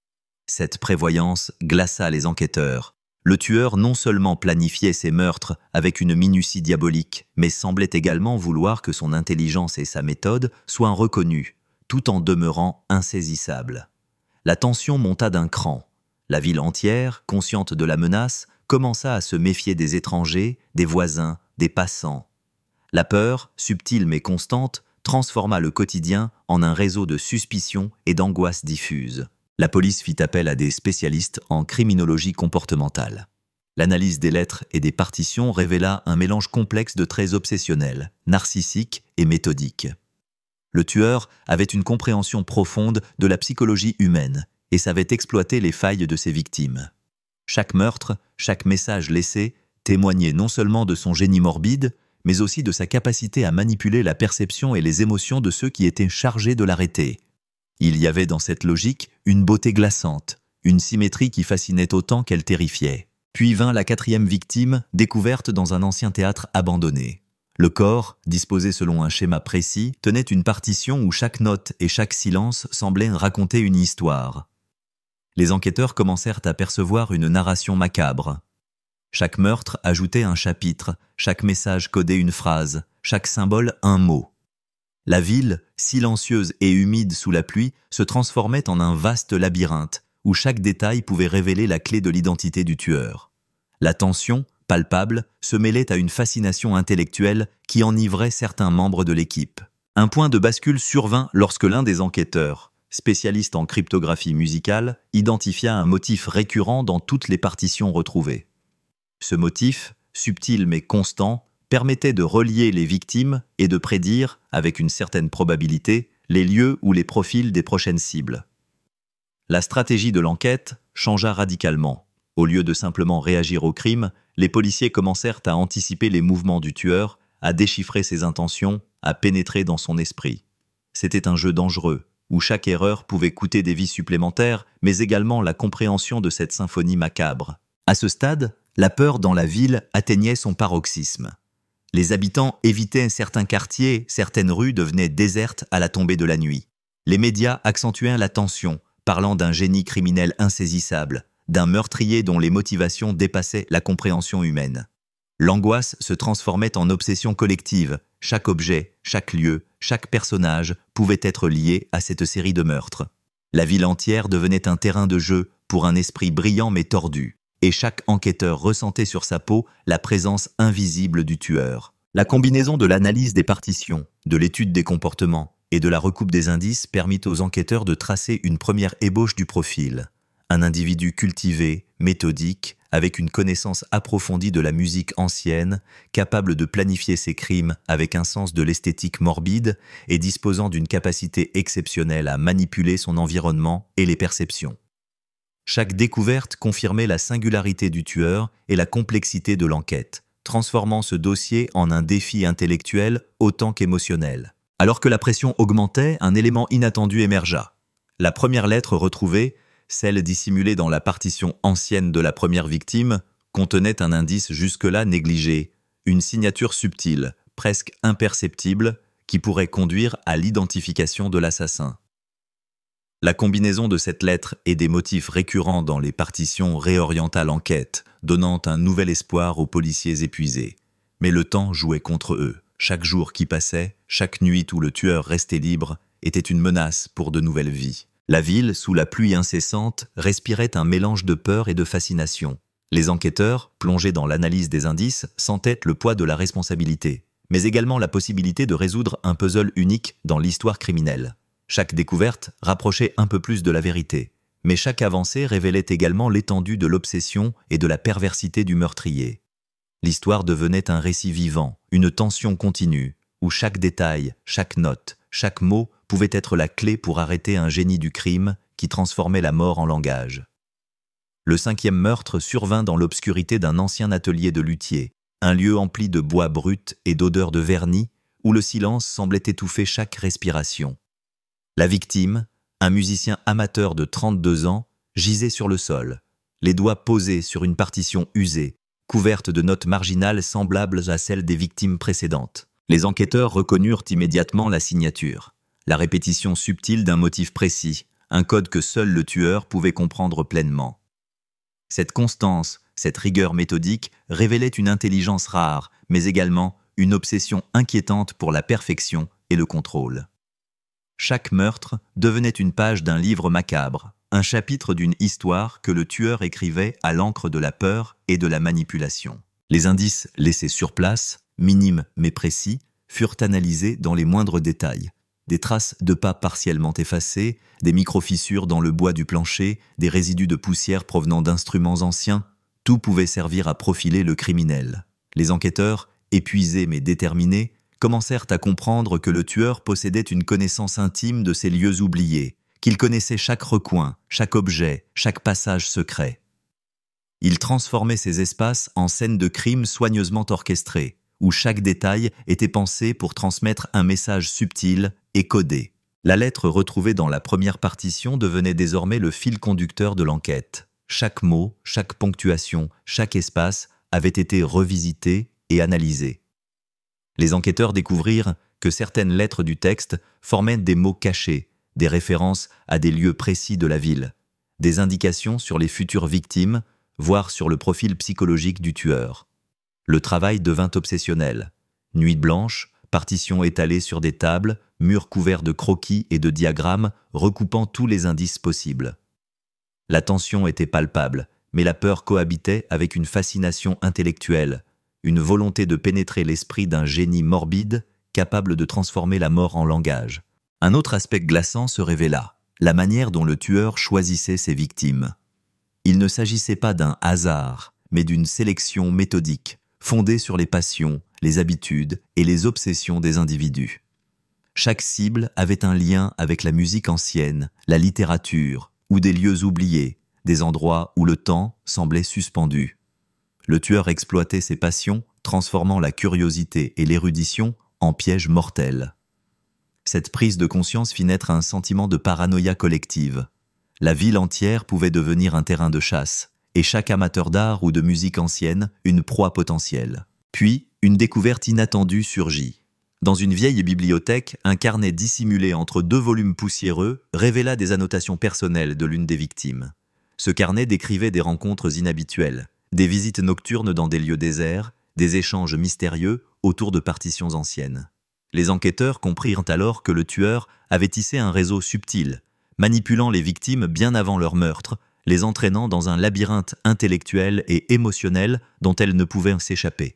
Cette prévoyance glaça les enquêteurs. Le tueur non seulement planifiait ses meurtres avec une minutie diabolique, mais semblait également vouloir que son intelligence et sa méthode soient reconnues, tout en demeurant insaisissables. La tension monta d'un cran. La ville entière, consciente de la menace, commença à se méfier des étrangers, des voisins, des passants. La peur, subtile mais constante, transforma le quotidien en un réseau de suspicions et d'angoisses diffuses. La police fit appel à des spécialistes en criminologie comportementale. L'analyse des lettres et des partitions révéla un mélange complexe de traits obsessionnels, narcissiques et méthodiques. Le tueur avait une compréhension profonde de la psychologie humaine et savait exploiter les failles de ses victimes. Chaque meurtre, chaque message laissé témoignait non seulement de son génie morbide, mais aussi de sa capacité à manipuler la perception et les émotions de ceux qui étaient chargés de l'arrêter. Il y avait dans cette logique une beauté glaçante, une symétrie qui fascinait autant qu'elle terrifiait. Puis vint la 4e victime, découverte dans un ancien théâtre abandonné. Le corps, disposé selon un schéma précis, tenait une partition où chaque note et chaque silence semblaient raconter une histoire. Les enquêteurs commencèrent à percevoir une narration macabre. Chaque meurtre ajoutait un chapitre, chaque message codait une phrase, chaque symbole un mot. La ville, silencieuse et humide sous la pluie, se transformait en un vaste labyrinthe, où chaque détail pouvait révéler la clé de l'identité du tueur. La tension, palpable, se mêlait à une fascination intellectuelle qui enivrait certains membres de l'équipe. Un point de bascule survint lorsque l'un des enquêteurs, spécialiste en cryptographie musicale, identifia un motif récurrent dans toutes les partitions retrouvées. Ce motif, subtil mais constant, permettait de relier les victimes et de prédire, avec une certaine probabilité, les lieux ou les profils des prochaines cibles. La stratégie de l'enquête changea radicalement. Au lieu de simplement réagir au crime, les policiers commencèrent à anticiper les mouvements du tueur, à déchiffrer ses intentions, à pénétrer dans son esprit. C'était un jeu dangereux, où chaque erreur pouvait coûter des vies supplémentaires, mais également la compréhension de cette symphonie macabre. À ce stade, la peur dans la ville atteignait son paroxysme. Les habitants évitaient certains quartiers, certaines rues devenaient désertes à la tombée de la nuit. Les médias accentuaient la tension, parlant d'un génie criminel insaisissable, d'un meurtrier dont les motivations dépassaient la compréhension humaine. L'angoisse se transformait en obsession collective. Chaque objet, chaque lieu, chaque personnage pouvait être lié à cette série de meurtres. La ville entière devenait un terrain de jeu pour un esprit brillant mais tordu. Et chaque enquêteur ressentait sur sa peau la présence invisible du tueur. La combinaison de l'analyse des partitions, de l'étude des comportements et de la recoupe des indices permit aux enquêteurs de tracer une première ébauche du profil. Un individu cultivé, méthodique, avec une connaissance approfondie de la musique ancienne, capable de planifier ses crimes avec un sens de l'esthétique morbide et disposant d'une capacité exceptionnelle à manipuler son environnement et les perceptions. Chaque découverte confirmait la singularité du tueur et la complexité de l'enquête, transformant ce dossier en un défi intellectuel autant qu'émotionnel. Alors que la pression augmentait, un élément inattendu émergea. La première lettre retrouvée, celle dissimulée dans la partition ancienne de la première victime, contenait un indice jusque-là négligé, une signature subtile, presque imperceptible, qui pourrait conduire à l'identification de l'assassin. La combinaison de cette lettre et des motifs récurrents dans les partitions réorienta l'enquête, donnant un nouvel espoir aux policiers épuisés. Mais le temps jouait contre eux. Chaque jour qui passait, chaque nuit où le tueur restait libre, était une menace pour de nouvelles vies. La ville, sous la pluie incessante, respirait un mélange de peur et de fascination. Les enquêteurs, plongés dans l'analyse des indices, sentaient le poids de la responsabilité, mais également la possibilité de résoudre un puzzle unique dans l'histoire criminelle. Chaque découverte rapprochait un peu plus de la vérité, mais chaque avancée révélait également l'étendue de l'obsession et de la perversité du meurtrier. L'histoire devenait un récit vivant, une tension continue, où chaque détail, chaque note, chaque mot pouvait être la clé pour arrêter un génie du crime qui transformait la mort en langage. Le 5e meurtre survint dans l'obscurité d'un ancien atelier de luthier, un lieu empli de bois brut et d'odeurs de vernis, où le silence semblait étouffer chaque respiration. La victime, un musicien amateur de 32 ans, gisait sur le sol, les doigts posés sur une partition usée, couverte de notes marginales semblables à celles des victimes précédentes. Les enquêteurs reconnurent immédiatement la signature, la répétition subtile d'un motif précis, un code que seul le tueur pouvait comprendre pleinement. Cette constance, cette rigueur méthodique révélait une intelligence rare, mais également une obsession inquiétante pour la perfection et le contrôle. Chaque meurtre devenait une page d'un livre macabre, un chapitre d'une histoire que le tueur écrivait à l'encre de la peur et de la manipulation. Les indices laissés sur place, minimes mais précis, furent analysés dans les moindres détails. Des traces de pas partiellement effacées, des micro-fissures dans le bois du plancher, des résidus de poussière provenant d'instruments anciens, tout pouvait servir à profiler le criminel. Les enquêteurs, épuisés mais déterminés, commencèrent à comprendre que le tueur possédait une connaissance intime de ces lieux oubliés, qu'il connaissait chaque recoin, chaque objet, chaque passage secret. Il transformait ces espaces en scènes de crime soigneusement orchestrées, où chaque détail était pensé pour transmettre un message subtil et codé. La lettre retrouvée dans la première partition devenait désormais le fil conducteur de l'enquête. Chaque mot, chaque ponctuation, chaque espace avait été revisité et analysé. Les enquêteurs découvrirent que certaines lettres du texte formaient des mots cachés, des références à des lieux précis de la ville, des indications sur les futures victimes, voire sur le profil psychologique du tueur. Le travail devint obsessionnel. Nuit blanche, partitions étalées sur des tables, murs couverts de croquis et de diagrammes recoupant tous les indices possibles. La tension était palpable, mais la peur cohabitait avec une fascination intellectuelle, une volonté de pénétrer l'esprit d'un génie morbide capable de transformer la mort en langage. Un autre aspect glaçant se révéla, la manière dont le tueur choisissait ses victimes. Il ne s'agissait pas d'un hasard, mais d'une sélection méthodique, fondée sur les passions, les habitudes et les obsessions des individus. Chaque cible avait un lien avec la musique ancienne, la littérature ou des lieux oubliés, des endroits où le temps semblait suspendu. Le tueur exploitait ses passions, transformant la curiosité et l'érudition en pièges mortels. Cette prise de conscience fit naître un sentiment de paranoïa collective. La ville entière pouvait devenir un terrain de chasse, et chaque amateur d'art ou de musique ancienne une proie potentielle. Puis, une découverte inattendue surgit. Dans une vieille bibliothèque, un carnet dissimulé entre 2 volumes poussiéreux révéla des annotations personnelles de l'une des victimes. Ce carnet décrivait des rencontres inhabituelles, des visites nocturnes dans des lieux déserts, des échanges mystérieux autour de partitions anciennes. Les enquêteurs comprirent alors que le tueur avait tissé un réseau subtil, manipulant les victimes bien avant leur meurtre, les entraînant dans un labyrinthe intellectuel et émotionnel dont elles ne pouvaient s'échapper.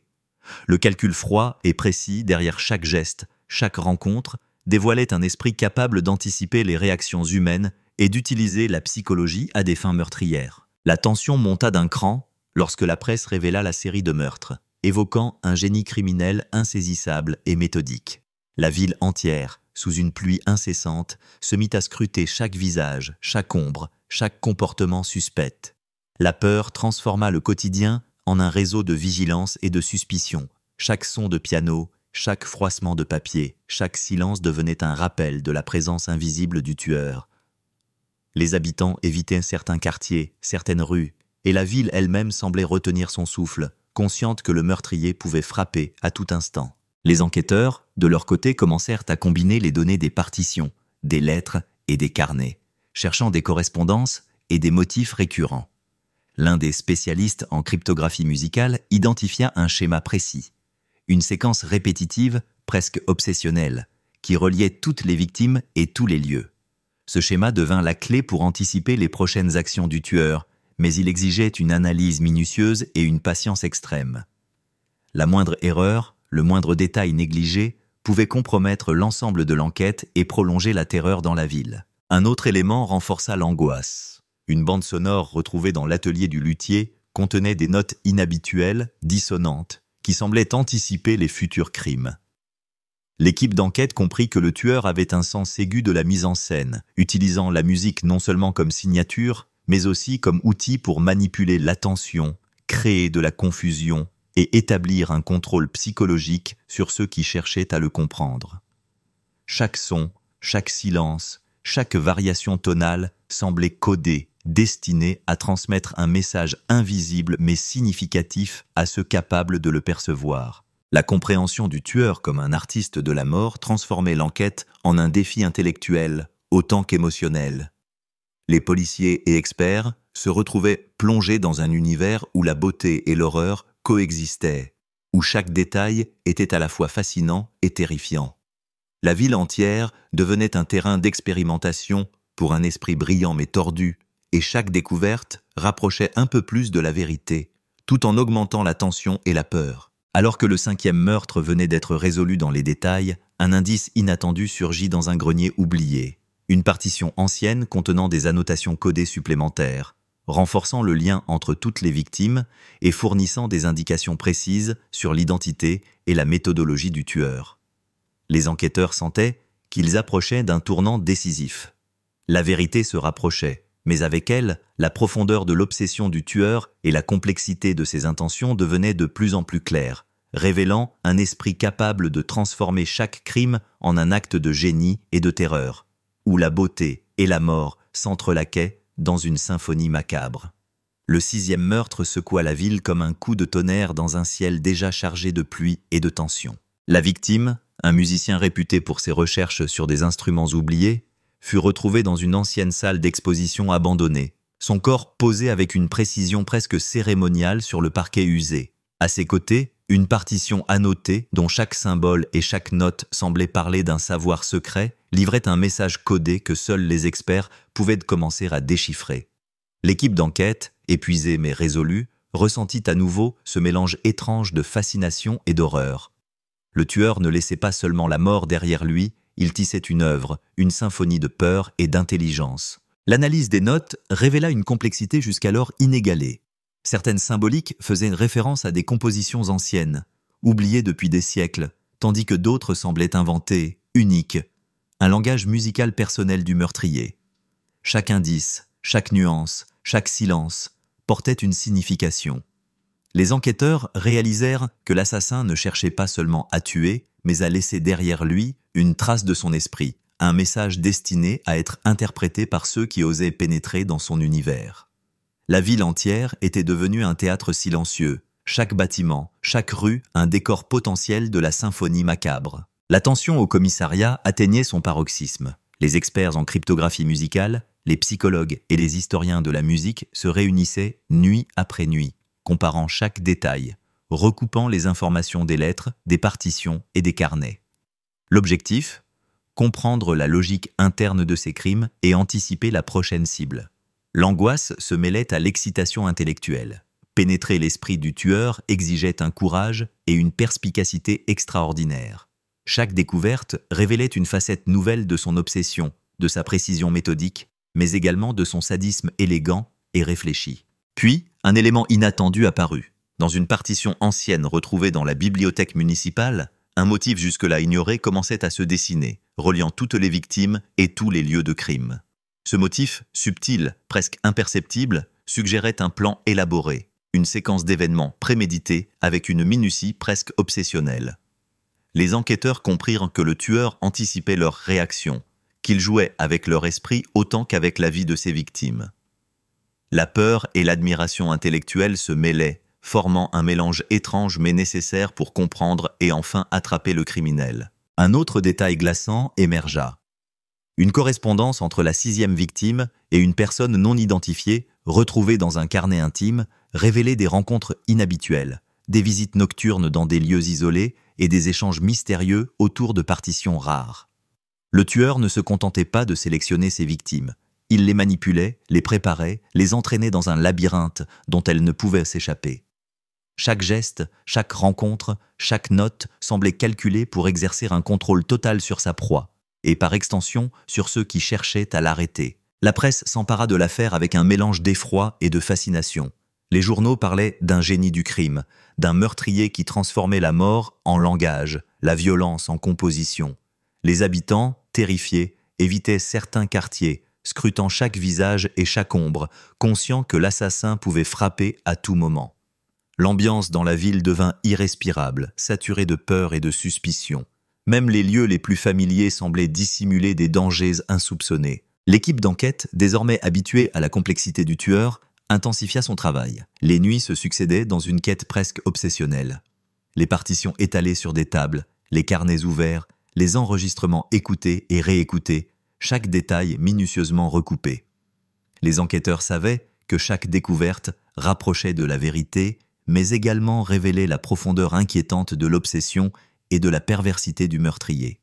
Le calcul froid et précis derrière chaque geste, chaque rencontre, dévoilait un esprit capable d'anticiper les réactions humaines et d'utiliser la psychologie à des fins meurtrières. La tension monta d'un cran lorsque la presse révéla la série de meurtres, évoquant un génie criminel insaisissable et méthodique. La ville entière, sous une pluie incessante, se mit à scruter chaque visage, chaque ombre, chaque comportement suspect. La peur transforma le quotidien en un réseau de vigilance et de suspicion. Chaque son de piano, chaque froissement de papier, chaque silence devenait un rappel de la présence invisible du tueur. Les habitants évitaient certains quartiers, certaines rues, et la ville elle-même semblait retenir son souffle, consciente que le meurtrier pouvait frapper à tout instant. Les enquêteurs, de leur côté, commencèrent à combiner les données des partitions, des lettres et des carnets, cherchant des correspondances et des motifs récurrents. L'un des spécialistes en cryptographie musicale identifia un schéma précis, une séquence répétitive, presque obsessionnelle, qui reliait toutes les victimes et tous les lieux. Ce schéma devint la clé pour anticiper les prochaines actions du tueur, mais il exigeait une analyse minutieuse et une patience extrême. La moindre erreur, le moindre détail négligé, pouvait compromettre l'ensemble de l'enquête et prolonger la terreur dans la ville. Un autre élément renforça l'angoisse. Une bande sonore retrouvée dans l'atelier du luthier contenait des notes inhabituelles, dissonantes, qui semblaient anticiper les futurs crimes. L'équipe d'enquête comprit que le tueur avait un sens aigu de la mise en scène, utilisant la musique non seulement comme signature, mais aussi comme outil pour manipuler l'attention, créer de la confusion et établir un contrôle psychologique sur ceux qui cherchaient à le comprendre. Chaque son, chaque silence, chaque variation tonale semblait codée, destinée à transmettre un message invisible mais significatif à ceux capables de le percevoir. La compréhension du tueur comme un artiste de la mort transformait l'enquête en un défi intellectuel autant qu'émotionnel. Les policiers et experts se retrouvaient plongés dans un univers où la beauté et l'horreur coexistaient, où chaque détail était à la fois fascinant et terrifiant. La ville entière devenait un terrain d'expérimentation pour un esprit brillant mais tordu, et chaque découverte rapprochait un peu plus de la vérité, tout en augmentant la tension et la peur. Alors que le 5e meurtre venait d'être résolu dans les détails, un indice inattendu surgit dans un grenier oublié. Une partition ancienne contenant des annotations codées supplémentaires, renforçant le lien entre toutes les victimes et fournissant des indications précises sur l'identité et la méthodologie du tueur. Les enquêteurs sentaient qu'ils approchaient d'un tournant décisif. La vérité se rapprochait, mais avec elle, la profondeur de l'obsession du tueur et la complexité de ses intentions devenaient de plus en plus claires, révélant un esprit capable de transformer chaque crime en un acte de génie et de terreur, où la beauté et la mort s'entrelaquaient dans une symphonie macabre. Le 6e meurtre secoua la ville comme un coup de tonnerre dans un ciel déjà chargé de pluie et de tension. La victime, un musicien réputé pour ses recherches sur des instruments oubliés, fut retrouvé dans une ancienne salle d'exposition abandonnée, son corps posé avec une précision presque cérémoniale sur le parquet usé. À ses côtés, une partition annotée dont chaque symbole et chaque note semblaient parler d'un savoir secret livrait un message codé que seuls les experts pouvaient commencer à déchiffrer. L'équipe d'enquête, épuisée mais résolue, ressentit à nouveau ce mélange étrange de fascination et d'horreur. Le tueur ne laissait pas seulement la mort derrière lui, il tissait une œuvre, une symphonie de peur et d'intelligence. L'analyse des notes révéla une complexité jusqu'alors inégalée. Certaines symboliques faisaient référence à des compositions anciennes, oubliées depuis des siècles, tandis que d'autres semblaient inventées, uniques, un langage musical personnel du meurtrier. Chaque indice, chaque nuance, chaque silence portait une signification. Les enquêteurs réalisèrent que l'assassin ne cherchait pas seulement à tuer, mais à laisser derrière lui une trace de son esprit, un message destiné à être interprété par ceux qui osaient pénétrer dans son univers. La ville entière était devenue un théâtre silencieux, chaque bâtiment, chaque rue un décor potentiel de la symphonie macabre. La tension au commissariat atteignait son paroxysme. Les experts en cryptographie musicale, les psychologues et les historiens de la musique se réunissaient nuit après nuit, comparant chaque détail, recoupant les informations des lettres, des partitions et des carnets. L'objectif ? Comprendre la logique interne de ces crimes et anticiper la prochaine cible. L'angoisse se mêlait à l'excitation intellectuelle. Pénétrer l'esprit du tueur exigeait un courage et une perspicacité extraordinaires. Chaque découverte révélait une facette nouvelle de son obsession, de sa précision méthodique, mais également de son sadisme élégant et réfléchi. Puis, un élément inattendu apparut. Dans une partition ancienne retrouvée dans la bibliothèque municipale, un motif jusque-là ignoré commençait à se dessiner, reliant toutes les victimes et tous les lieux de crime. Ce motif, subtil, presque imperceptible, suggérait un plan élaboré, une séquence d'événements prémédités avec une minutie presque obsessionnelle. Les enquêteurs comprirent que le tueur anticipait leurs réactions, qu'il jouait avec leur esprit autant qu'avec la vie de ses victimes. La peur et l'admiration intellectuelle se mêlaient, formant un mélange étrange mais nécessaire pour comprendre et enfin attraper le criminel. Un autre détail glaçant émergea. Une correspondance entre la 6e victime et une personne non identifiée, retrouvée dans un carnet intime, révélait des rencontres inhabituelles, des visites nocturnes dans des lieux isolés et des échanges mystérieux autour de partitions rares. Le tueur ne se contentait pas de sélectionner ses victimes. Il les manipulait, les préparait, les entraînait dans un labyrinthe dont elles ne pouvaient s'échapper. Chaque geste, chaque rencontre, chaque note semblait calculée pour exercer un contrôle total sur sa proie, et par extension sur ceux qui cherchaient à l'arrêter. La presse s'empara de l'affaire avec un mélange d'effroi et de fascination. Les journaux parlaient d'un génie du crime, d'un meurtrier qui transformait la mort en langage, la violence en composition. Les habitants, terrifiés, évitaient certains quartiers, scrutant chaque visage et chaque ombre, conscients que l'assassin pouvait frapper à tout moment. L'ambiance dans la ville devint irrespirable, saturée de peur et de suspicion. Même les lieux les plus familiers semblaient dissimuler des dangers insoupçonnés. L'équipe d'enquête, désormais habituée à la complexité du tueur, intensifia son travail. Les nuits se succédaient dans une quête presque obsessionnelle. Les partitions étalées sur des tables, les carnets ouverts, les enregistrements écoutés et réécoutés, chaque détail minutieusement recoupé. Les enquêteurs savaient que chaque découverte rapprochait de la vérité, mais également révélait la profondeur inquiétante de l'obsession et de la perversité du meurtrier.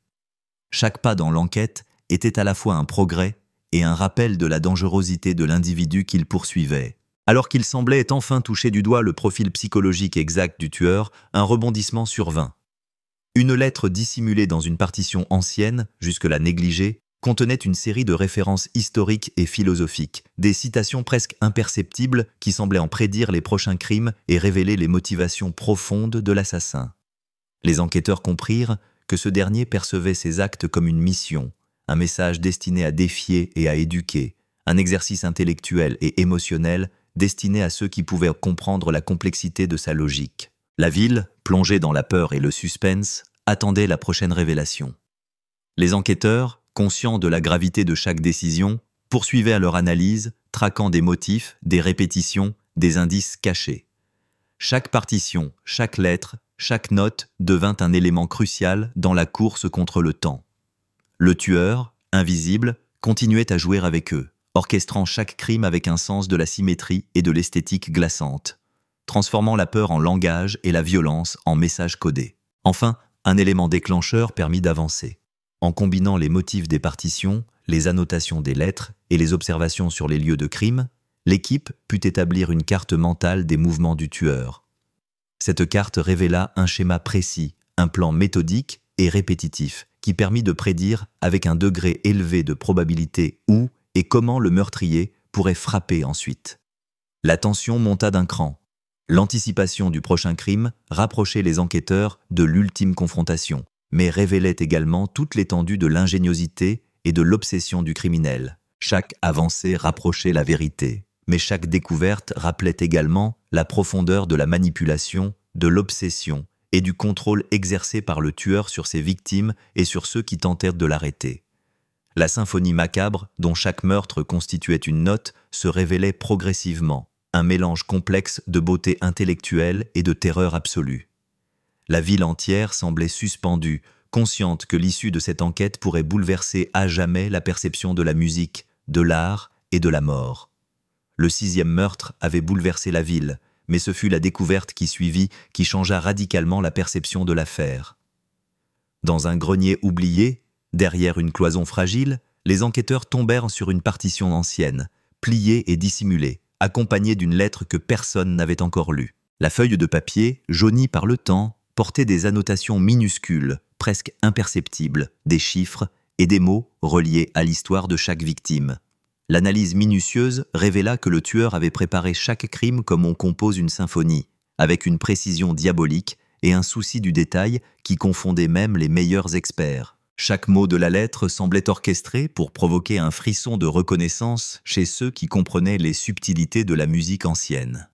Chaque pas dans l'enquête était à la fois un progrès et un rappel de la dangerosité de l'individu qu'il poursuivait. Alors qu'il semblait enfin toucher du doigt le profil psychologique exact du tueur, un rebondissement survint. Une lettre dissimulée dans une partition ancienne, jusque-là négligée, contenait une série de références historiques et philosophiques, des citations presque imperceptibles qui semblaient en prédire les prochains crimes et révéler les motivations profondes de l'assassin. Les enquêteurs comprirent que ce dernier percevait ses actes comme une mission, un message destiné à défier et à éduquer, un exercice intellectuel et émotionnel destiné à ceux qui pouvaient comprendre la complexité de sa logique. La ville, plongée dans la peur et le suspense, attendait la prochaine révélation. Les enquêteurs, conscients de la gravité de chaque décision, poursuivaient à leur analyse, traquant des motifs, des répétitions, des indices cachés. Chaque partition, chaque lettre, chaque note devint un élément crucial dans la course contre le temps. Le tueur, invisible, continuait à jouer avec eux, orchestrant chaque crime avec un sens de la symétrie et de l'esthétique glaçante, transformant la peur en langage et la violence en message codé. Enfin, un élément déclencheur permit d'avancer. En combinant les motifs des partitions, les annotations des lettres et les observations sur les lieux de crime, l'équipe put établir une carte mentale des mouvements du tueur. Cette carte révéla un schéma précis, un plan méthodique et répétitif, qui permit de prédire avec un degré élevé de probabilité où et comment le meurtrier pourrait frapper ensuite. La tension monta d'un cran. L'anticipation du prochain crime rapprochait les enquêteurs de l'ultime confrontation, mais révélait également toute l'étendue de l'ingéniosité et de l'obsession du criminel. Chaque avancée rapprochait la vérité, mais chaque découverte rappelait également la profondeur de la manipulation, de l'obsession et du contrôle exercé par le tueur sur ses victimes et sur ceux qui tentèrent de l'arrêter. La symphonie macabre, dont chaque meurtre constituait une note, se révélait progressivement, un mélange complexe de beauté intellectuelle et de terreur absolue. La ville entière semblait suspendue, consciente que l'issue de cette enquête pourrait bouleverser à jamais la perception de la musique, de l'art et de la mort. Le 6e meurtre avait bouleversé la ville, mais ce fut la découverte qui suivit qui changea radicalement la perception de l'affaire. Dans un grenier oublié, derrière une cloison fragile, les enquêteurs tombèrent sur une partition ancienne, pliée et dissimulée, accompagnée d'une lettre que personne n'avait encore lue. La feuille de papier, jaunie par le temps, portait des annotations minuscules, presque imperceptibles, des chiffres et des mots reliés à l'histoire de chaque victime. L'analyse minutieuse révéla que le tueur avait préparé chaque crime comme on compose une symphonie, avec une précision diabolique et un souci du détail qui confondait même les meilleurs experts. Chaque mot de la lettre semblait orchestré pour provoquer un frisson de reconnaissance chez ceux qui comprenaient les subtilités de la musique ancienne.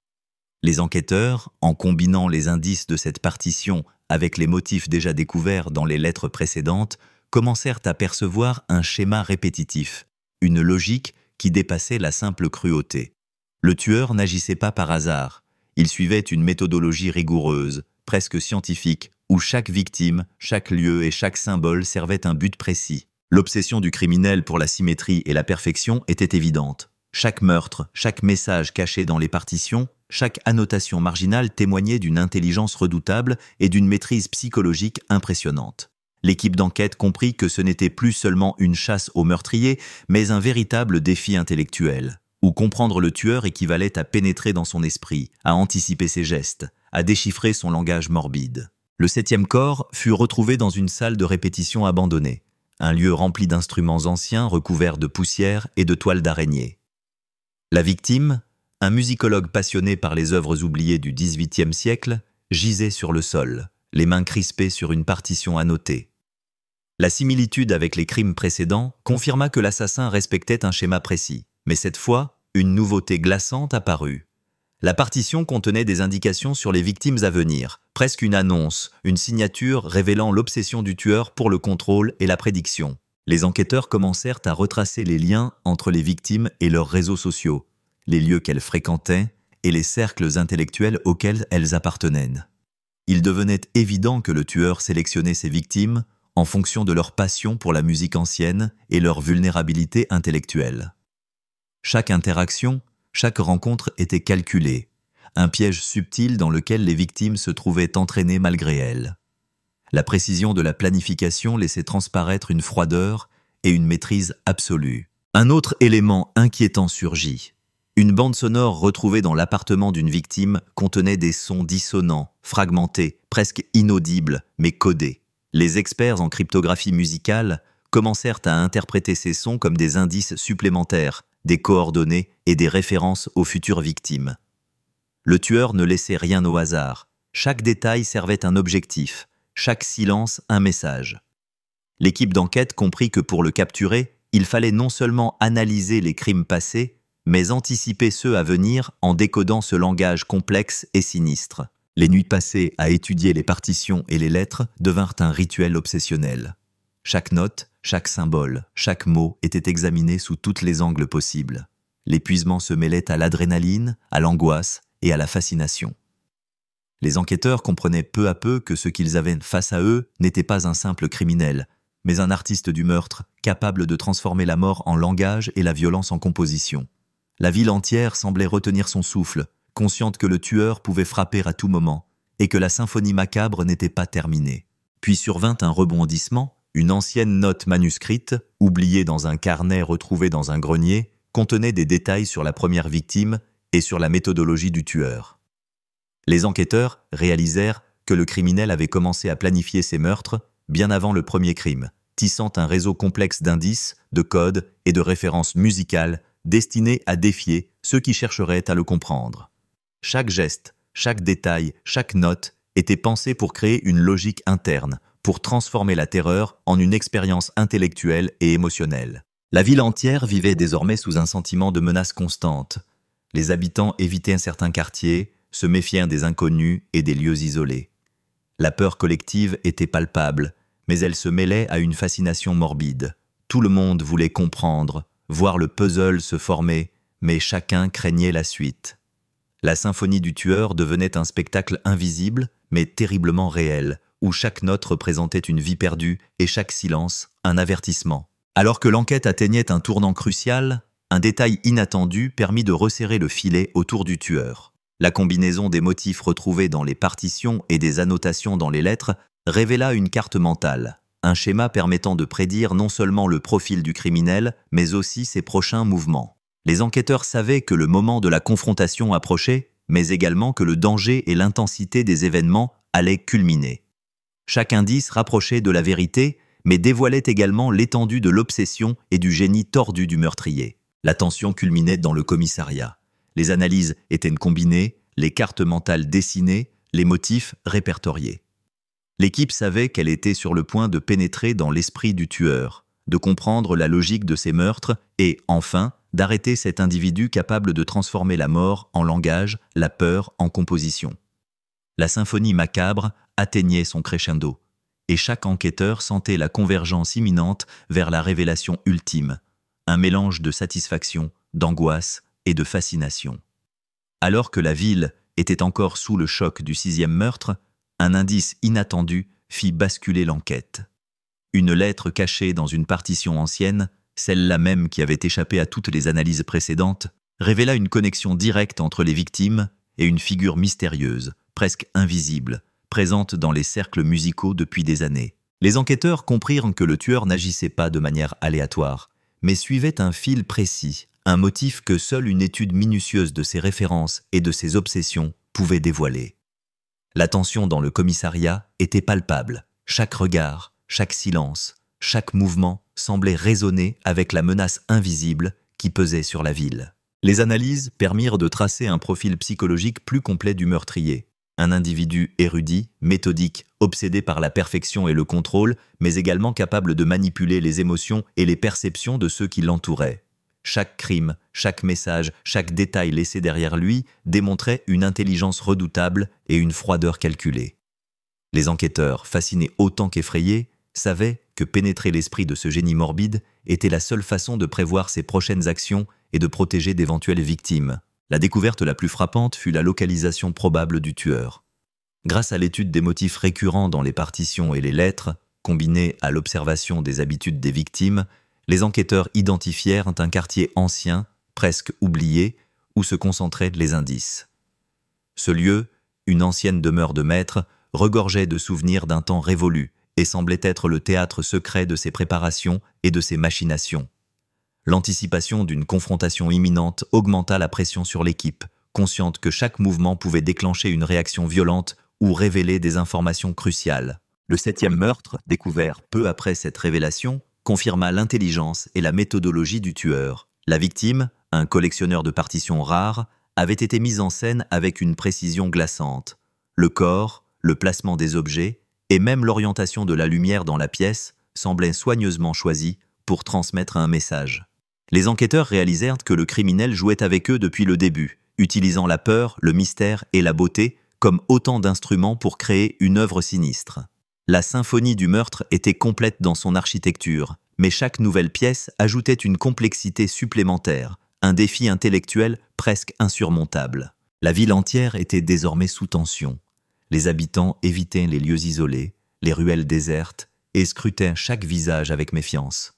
Les enquêteurs, en combinant les indices de cette partition avec les motifs déjà découverts dans les lettres précédentes, commencèrent à percevoir un schéma répétitif, une logique qui dépassait la simple cruauté. Le tueur n'agissait pas par hasard, il suivait une méthodologie rigoureuse, presque scientifique, où chaque victime, chaque lieu et chaque symbole servait un but précis. L'obsession du criminel pour la symétrie et la perfection était évidente. Chaque meurtre, chaque message caché dans les partitions, chaque annotation marginale témoignait d'une intelligence redoutable et d'une maîtrise psychologique impressionnante. L'équipe d'enquête comprit que ce n'était plus seulement une chasse aux meurtriers, mais un véritable défi intellectuel, où comprendre le tueur équivalait à pénétrer dans son esprit, à anticiper ses gestes, à déchiffrer son langage morbide. Le 7e corps fut retrouvé dans une salle de répétition abandonnée, un lieu rempli d'instruments anciens recouverts de poussière et de toiles d'araignée. La victime, un musicologue passionné par les œuvres oubliées du XVIIIe siècle, gisait sur le sol, les mains crispées sur une partition annotée. La similitude avec les crimes précédents confirma que l'assassin respectait un schéma précis, mais cette fois, une nouveauté glaçante apparut. La partition contenait des indications sur les victimes à venir, presque une annonce, une signature révélant l'obsession du tueur pour le contrôle et la prédiction. Les enquêteurs commencèrent à retracer les liens entre les victimes et leurs réseaux sociaux, les lieux qu'elles fréquentaient et les cercles intellectuels auxquels elles appartenaient. Il devenait évident que le tueur sélectionnait ses victimes en fonction de leur passion pour la musique ancienne et leur vulnérabilité intellectuelle. Chaque interaction, chaque rencontre était calculée, un piège subtil dans lequel les victimes se trouvaient entraînées malgré elles. La précision de la planification laissait transparaître une froideur et une maîtrise absolue. Un autre élément inquiétant surgit. Une bande sonore retrouvée dans l'appartement d'une victime contenait des sons dissonants, fragmentés, presque inaudibles, mais codés. Les experts en cryptographie musicale commencèrent à interpréter ces sons comme des indices supplémentaires, des coordonnées et des références aux futures victimes. Le tueur ne laissait rien au hasard. Chaque détail servait un objectif, chaque silence un message. L'équipe d'enquête comprit que pour le capturer, il fallait non seulement analyser les crimes passés, mais anticiper ceux à venir en décodant ce langage complexe et sinistre. Les nuits passées à étudier les partitions et les lettres devinrent un rituel obsessionnel. Chaque note, chaque symbole, chaque mot était examiné sous tous les angles possibles. L'épuisement se mêlait à l'adrénaline, à l'angoisse et à la fascination. Les enquêteurs comprenaient peu à peu que ce qu'ils avaient face à eux n'était pas un simple criminel, mais un artiste du meurtre, capable de transformer la mort en langage et la violence en composition. La ville entière semblait retenir son souffle, consciente que le tueur pouvait frapper à tout moment, et que la symphonie macabre n'était pas terminée. Puis survint un rebondissement, une ancienne note manuscrite, oubliée dans un carnet retrouvé dans un grenier, contenait des détails sur la première victime et sur la méthodologie du tueur. Les enquêteurs réalisèrent que le criminel avait commencé à planifier ses meurtres bien avant le premier crime, tissant un réseau complexe d'indices, de codes et de références musicales destinés à défier ceux qui chercheraient à le comprendre. Chaque geste, chaque détail, chaque note était pensé pour créer une logique interne, pour transformer la terreur en une expérience intellectuelle et émotionnelle. La ville entière vivait désormais sous un sentiment de menace constante. Les habitants évitaient certains quartiers, se méfièrent des inconnus et des lieux isolés. La peur collective était palpable, mais elle se mêlait à une fascination morbide. Tout le monde voulait comprendre, voir le puzzle se former, mais chacun craignait la suite. La symphonie du tueur devenait un spectacle invisible, mais terriblement réel, où chaque note représentait une vie perdue et chaque silence un avertissement. Alors que l'enquête atteignait un tournant crucial, un détail inattendu permit de resserrer le filet autour du tueur. La combinaison des motifs retrouvés dans les partitions et des annotations dans les lettres révéla une carte mentale, un schéma permettant de prédire non seulement le profil du criminel, mais aussi ses prochains mouvements. Les enquêteurs savaient que le moment de la confrontation approchait, mais également que le danger et l'intensité des événements allaient culminer. Chaque indice rapprochait de la vérité, mais dévoilait également l'étendue de l'obsession et du génie tordu du meurtrier. La tension culminait dans le commissariat. Les analyses étaient combinées, les cartes mentales dessinées, les motifs répertoriés. L'équipe savait qu'elle était sur le point de pénétrer dans l'esprit du tueur, de comprendre la logique de ses meurtres et, enfin, d'arrêter cet individu capable de transformer la mort en langage, la peur en composition. La symphonie macabre atteignait son crescendo, et chaque enquêteur sentait la convergence imminente vers la révélation ultime, un mélange de satisfaction, d'angoisse et de fascination. Alors que la ville était encore sous le choc du 6e meurtre, un indice inattendu fit basculer l'enquête. Une lettre cachée dans une partition ancienne, celle-là même qui avait échappé à toutes les analyses précédentes, révéla une connexion directe entre les victimes et une figure mystérieuse, presque invisible, présente dans les cercles musicaux depuis des années. Les enquêteurs comprirent que le tueur n'agissait pas de manière aléatoire, mais suivait un fil précis, un motif que seule une étude minutieuse de ses références et de ses obsessions pouvait dévoiler. La tension dans le commissariat était palpable. Chaque regard, chaque silence, chaque mouvement semblait résonner avec la menace invisible qui pesait sur la ville. Les analyses permirent de tracer un profil psychologique plus complet du meurtrier. Un individu érudit, méthodique, obsédé par la perfection et le contrôle, mais également capable de manipuler les émotions et les perceptions de ceux qui l'entouraient. Chaque crime, chaque message, chaque détail laissé derrière lui démontrait une intelligence redoutable et une froideur calculée. Les enquêteurs, fascinés autant qu'effrayés, savaient que pénétrer l'esprit de ce génie morbide était la seule façon de prévoir ses prochaines actions et de protéger d'éventuelles victimes. La découverte la plus frappante fut la localisation probable du tueur. Grâce à l'étude des motifs récurrents dans les partitions et les lettres, combinée à l'observation des habitudes des victimes, les enquêteurs identifièrent un quartier ancien, presque oublié, où se concentraient les indices. Ce lieu, une ancienne demeure de maître, regorgeait de souvenirs d'un temps révolu et semblait être le théâtre secret de ses préparations et de ses machinations. L'anticipation d'une confrontation imminente augmenta la pression sur l'équipe, consciente que chaque mouvement pouvait déclencher une réaction violente ou révéler des informations cruciales. Le 7e meurtre, découvert peu après cette révélation, confirma l'intelligence et la méthodologie du tueur. La victime, un collectionneur de partitions rares, avait été mise en scène avec une précision glaçante. Le corps, le placement des objets et même l'orientation de la lumière dans la pièce semblaient soigneusement choisis pour transmettre un message. Les enquêteurs réalisèrent que le criminel jouait avec eux depuis le début, utilisant la peur, le mystère et la beauté comme autant d'instruments pour créer une œuvre sinistre. La symphonie du meurtre était complète dans son architecture, mais chaque nouvelle pièce ajoutait une complexité supplémentaire, un défi intellectuel presque insurmontable. La ville entière était désormais sous tension. Les habitants évitaient les lieux isolés, les ruelles désertes, et scrutaient chaque visage avec méfiance.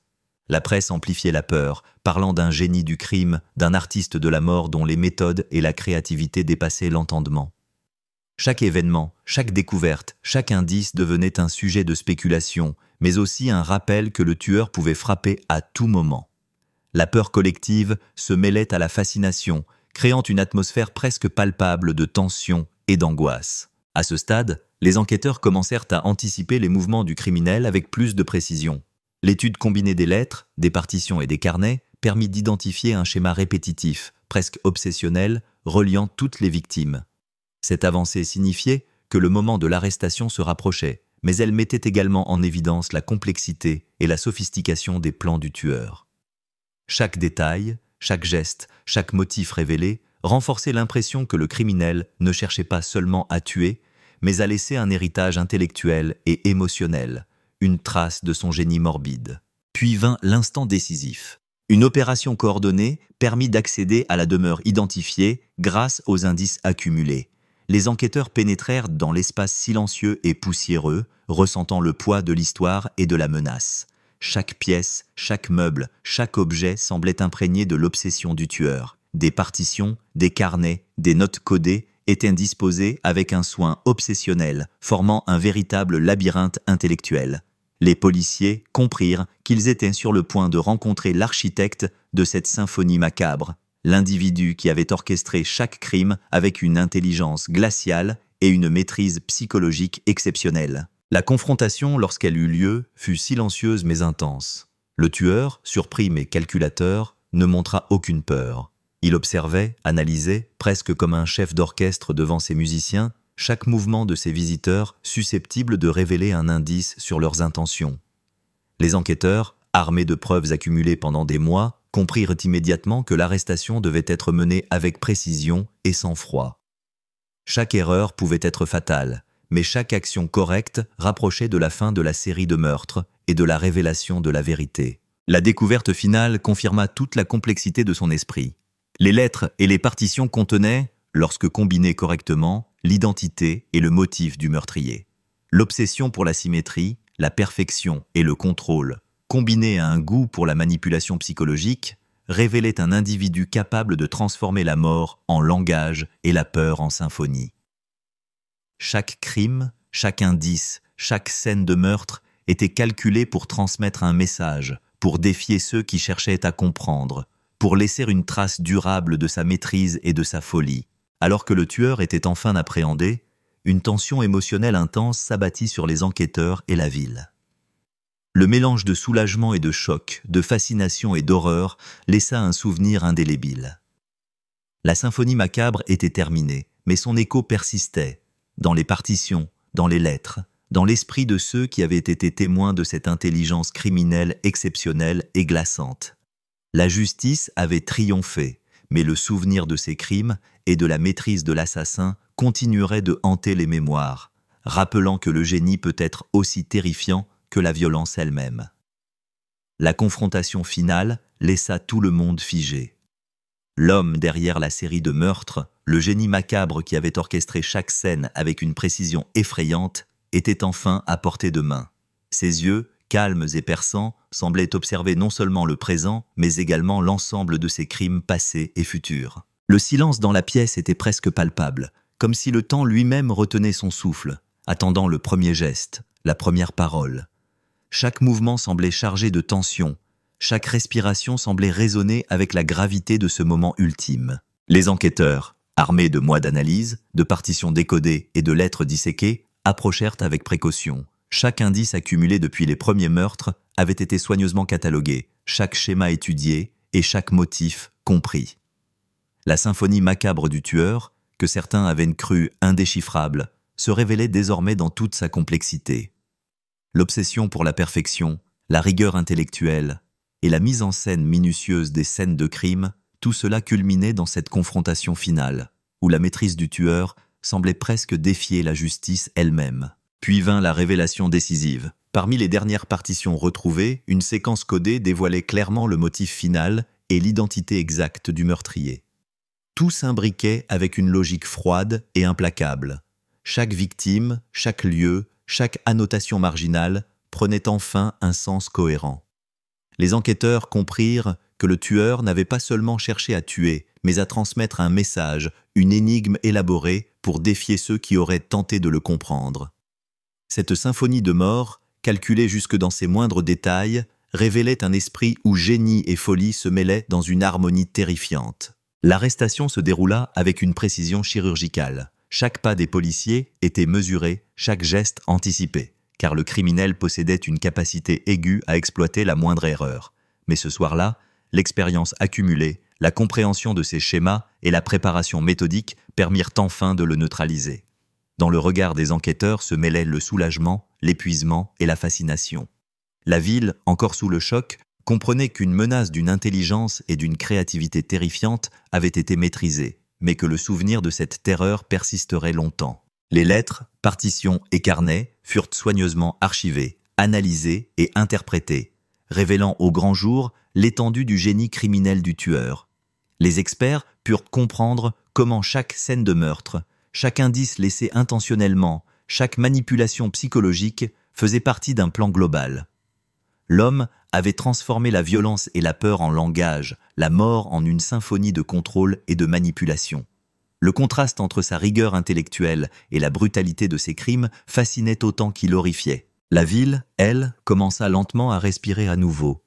La presse amplifiait la peur, parlant d'un génie du crime, d'un artiste de la mort dont les méthodes et la créativité dépassaient l'entendement. Chaque événement, chaque découverte, chaque indice devenait un sujet de spéculation, mais aussi un rappel que le tueur pouvait frapper à tout moment. La peur collective se mêlait à la fascination, créant une atmosphère presque palpable de tension et d'angoisse. À ce stade, les enquêteurs commencèrent à anticiper les mouvements du criminel avec plus de précision. L'étude combinée des lettres, des partitions et des carnets permit d'identifier un schéma répétitif, presque obsessionnel, reliant toutes les victimes. Cette avancée signifiait que le moment de l'arrestation se rapprochait, mais elle mettait également en évidence la complexité et la sophistication des plans du tueur. Chaque détail, chaque geste, chaque motif révélé renforçait l'impression que le criminel ne cherchait pas seulement à tuer, mais à laisser un héritage intellectuel et émotionnel, une trace de son génie morbide. Puis vint l'instant décisif. Une opération coordonnée permit d'accéder à la demeure identifiée grâce aux indices accumulés. Les enquêteurs pénétrèrent dans l'espace silencieux et poussiéreux, ressentant le poids de l'histoire et de la menace. Chaque pièce, chaque meuble, chaque objet semblait imprégné de l'obsession du tueur. Des partitions, des carnets, des notes codées étaient disposés avec un soin obsessionnel, formant un véritable labyrinthe intellectuel. Les policiers comprirent qu'ils étaient sur le point de rencontrer l'architecte de cette symphonie macabre, l'individu qui avait orchestré chaque crime avec une intelligence glaciale et une maîtrise psychologique exceptionnelle. La confrontation, lorsqu'elle eut lieu, fut silencieuse mais intense. Le tueur, surpris mais calculateur, ne montra aucune peur. Il observait, analysait, presque comme un chef d'orchestre devant ses musiciens, chaque mouvement de ses visiteurs susceptible de révéler un indice sur leurs intentions. Les enquêteurs, armés de preuves accumulées pendant des mois, comprirent immédiatement que l'arrestation devait être menée avec précision et sang-froid. Chaque erreur pouvait être fatale, mais chaque action correcte rapprochait de la fin de la série de meurtres et de la révélation de la vérité. La découverte finale confirma toute la complexité de son esprit. Les lettres et les partitions contenaient, lorsque combinées correctement, l'identité et le motif du meurtrier. L'obsession pour la symétrie, la perfection et le contrôle, combinée à un goût pour la manipulation psychologique, révélait un individu capable de transformer la mort en langage et la peur en symphonie. Chaque crime, chaque indice, chaque scène de meurtre était calculé pour transmettre un message, pour défier ceux qui cherchaient à comprendre, pour laisser une trace durable de sa maîtrise et de sa folie. Alors que le tueur était enfin appréhendé, une tension émotionnelle intense s'abattit sur les enquêteurs et la ville. Le mélange de soulagement et de choc, de fascination et d'horreur laissa un souvenir indélébile. La symphonie macabre était terminée, mais son écho persistait, dans les partitions, dans les lettres, dans l'esprit de ceux qui avaient été témoins de cette intelligence criminelle exceptionnelle et glaçante. La justice avait triomphé, mais le souvenir de ces crimes et de la maîtrise de l'assassin continuerait de hanter les mémoires, rappelant que le génie peut être aussi terrifiant que la violence elle-même. La confrontation finale laissa tout le monde figé. L'homme derrière la série de meurtres, le génie macabre qui avait orchestré chaque scène avec une précision effrayante, était enfin à portée de main. Ses yeux, calmes et perçants, semblaient observer non seulement le présent, mais également l'ensemble de ses crimes passés et futurs. Le silence dans la pièce était presque palpable, comme si le temps lui-même retenait son souffle, attendant le premier geste, la première parole. Chaque mouvement semblait chargé de tension, chaque respiration semblait résonner avec la gravité de ce moment ultime. Les enquêteurs, armés de mois d'analyse, de partitions décodées et de lettres disséquées, approchèrent avec précaution. Chaque indice accumulé depuis les premiers meurtres avait été soigneusement catalogué, chaque schéma étudié et chaque motif compris. La symphonie macabre du tueur, que certains avaient cru indéchiffrable, se révélait désormais dans toute sa complexité. L'obsession pour la perfection, la rigueur intellectuelle et la mise en scène minutieuse des scènes de crime, tout cela culminait dans cette confrontation finale, où la maîtrise du tueur semblait presque défier la justice elle-même. Puis vint la révélation décisive. Parmi les dernières partitions retrouvées, une séquence codée dévoilait clairement le motif final et l'identité exacte du meurtrier. Tout s'imbriquait avec une logique froide et implacable. Chaque victime, chaque lieu, chaque annotation marginale prenait enfin un sens cohérent. Les enquêteurs comprirent que le tueur n'avait pas seulement cherché à tuer, mais à transmettre un message, une énigme élaborée pour défier ceux qui auraient tenté de le comprendre. Cette symphonie de mort, calculée jusque dans ses moindres détails, révélait un esprit où génie et folie se mêlaient dans une harmonie terrifiante. L'arrestation se déroula avec une précision chirurgicale. Chaque pas des policiers était mesuré, chaque geste anticipé, car le criminel possédait une capacité aiguë à exploiter la moindre erreur. Mais ce soir-là, l'expérience accumulée, la compréhension de ses schémas et la préparation méthodique permirent enfin de le neutraliser. Dans le regard des enquêteurs se mêlaient le soulagement, l'épuisement et la fascination. La ville, encore sous le choc, comprenait qu'une menace d'une intelligence et d'une créativité terrifiante avait été maîtrisée, mais que le souvenir de cette terreur persisterait longtemps. Les lettres, partitions et carnets furent soigneusement archivés, analysés et interprétés, révélant au grand jour l'étendue du génie criminel du tueur. Les experts purent comprendre comment chaque scène de meurtre, chaque indice laissé intentionnellement, chaque manipulation psychologique faisait partie d'un plan global. L'homme avait transformé la violence et la peur en langage, la mort en une symphonie de contrôle et de manipulation. Le contraste entre sa rigueur intellectuelle et la brutalité de ses crimes fascinait autant qu'il horrifiait. La ville, elle, commença lentement à respirer à nouveau.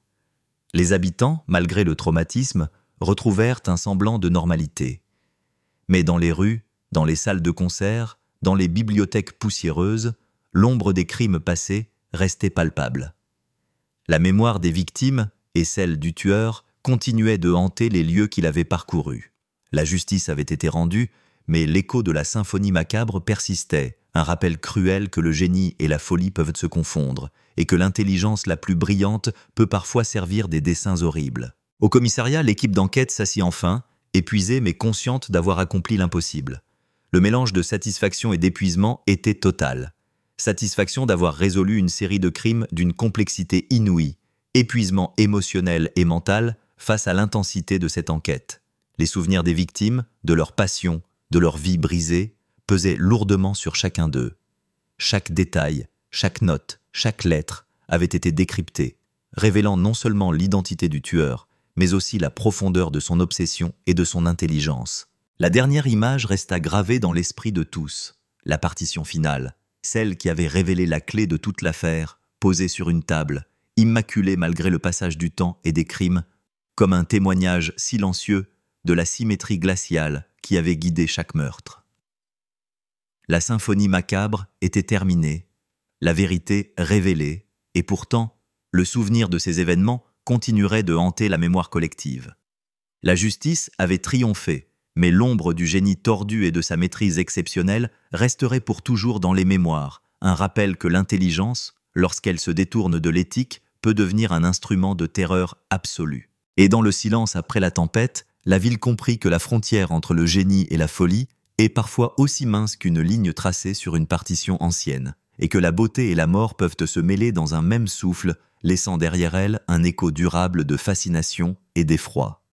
Les habitants, malgré le traumatisme, retrouvèrent un semblant de normalité. Mais dans les rues, dans les salles de concert, dans les bibliothèques poussiéreuses, l'ombre des crimes passés restait palpable. La mémoire des victimes et celle du tueur continuaient de hanter les lieux qu'il avait parcourus. La justice avait été rendue, mais l'écho de la symphonie macabre persistait, un rappel cruel que le génie et la folie peuvent se confondre, et que l'intelligence la plus brillante peut parfois servir des desseins horribles. Au commissariat, l'équipe d'enquête s'assit enfin, épuisée mais consciente d'avoir accompli l'impossible. Le mélange de satisfaction et d'épuisement était total. Satisfaction d'avoir résolu une série de crimes d'une complexité inouïe, épuisement émotionnel et mental face à l'intensité de cette enquête. Les souvenirs des victimes, de leur passion, de leur vie brisée, pesaient lourdement sur chacun d'eux. Chaque détail, chaque note, chaque lettre avait été décrypté, révélant non seulement l'identité du tueur, mais aussi la profondeur de son obsession et de son intelligence. La dernière image resta gravée dans l'esprit de tous, la partition finale, celle qui avait révélé la clé de toute l'affaire, posée sur une table, immaculée malgré le passage du temps et des crimes, comme un témoignage silencieux de la symétrie glaciale qui avait guidé chaque meurtre. La symphonie macabre était terminée, la vérité révélée, et pourtant, le souvenir de ces événements continuerait de hanter la mémoire collective. La justice avait triomphé, mais l'ombre du génie tordu et de sa maîtrise exceptionnelle resterait pour toujours dans les mémoires, un rappel que l'intelligence, lorsqu'elle se détourne de l'éthique, peut devenir un instrument de terreur absolue. Et dans le silence après la tempête, la ville comprit que la frontière entre le génie et la folie est parfois aussi mince qu'une ligne tracée sur une partition ancienne, et que la beauté et la mort peuvent se mêler dans un même souffle, laissant derrière elles un écho durable de fascination et d'effroi.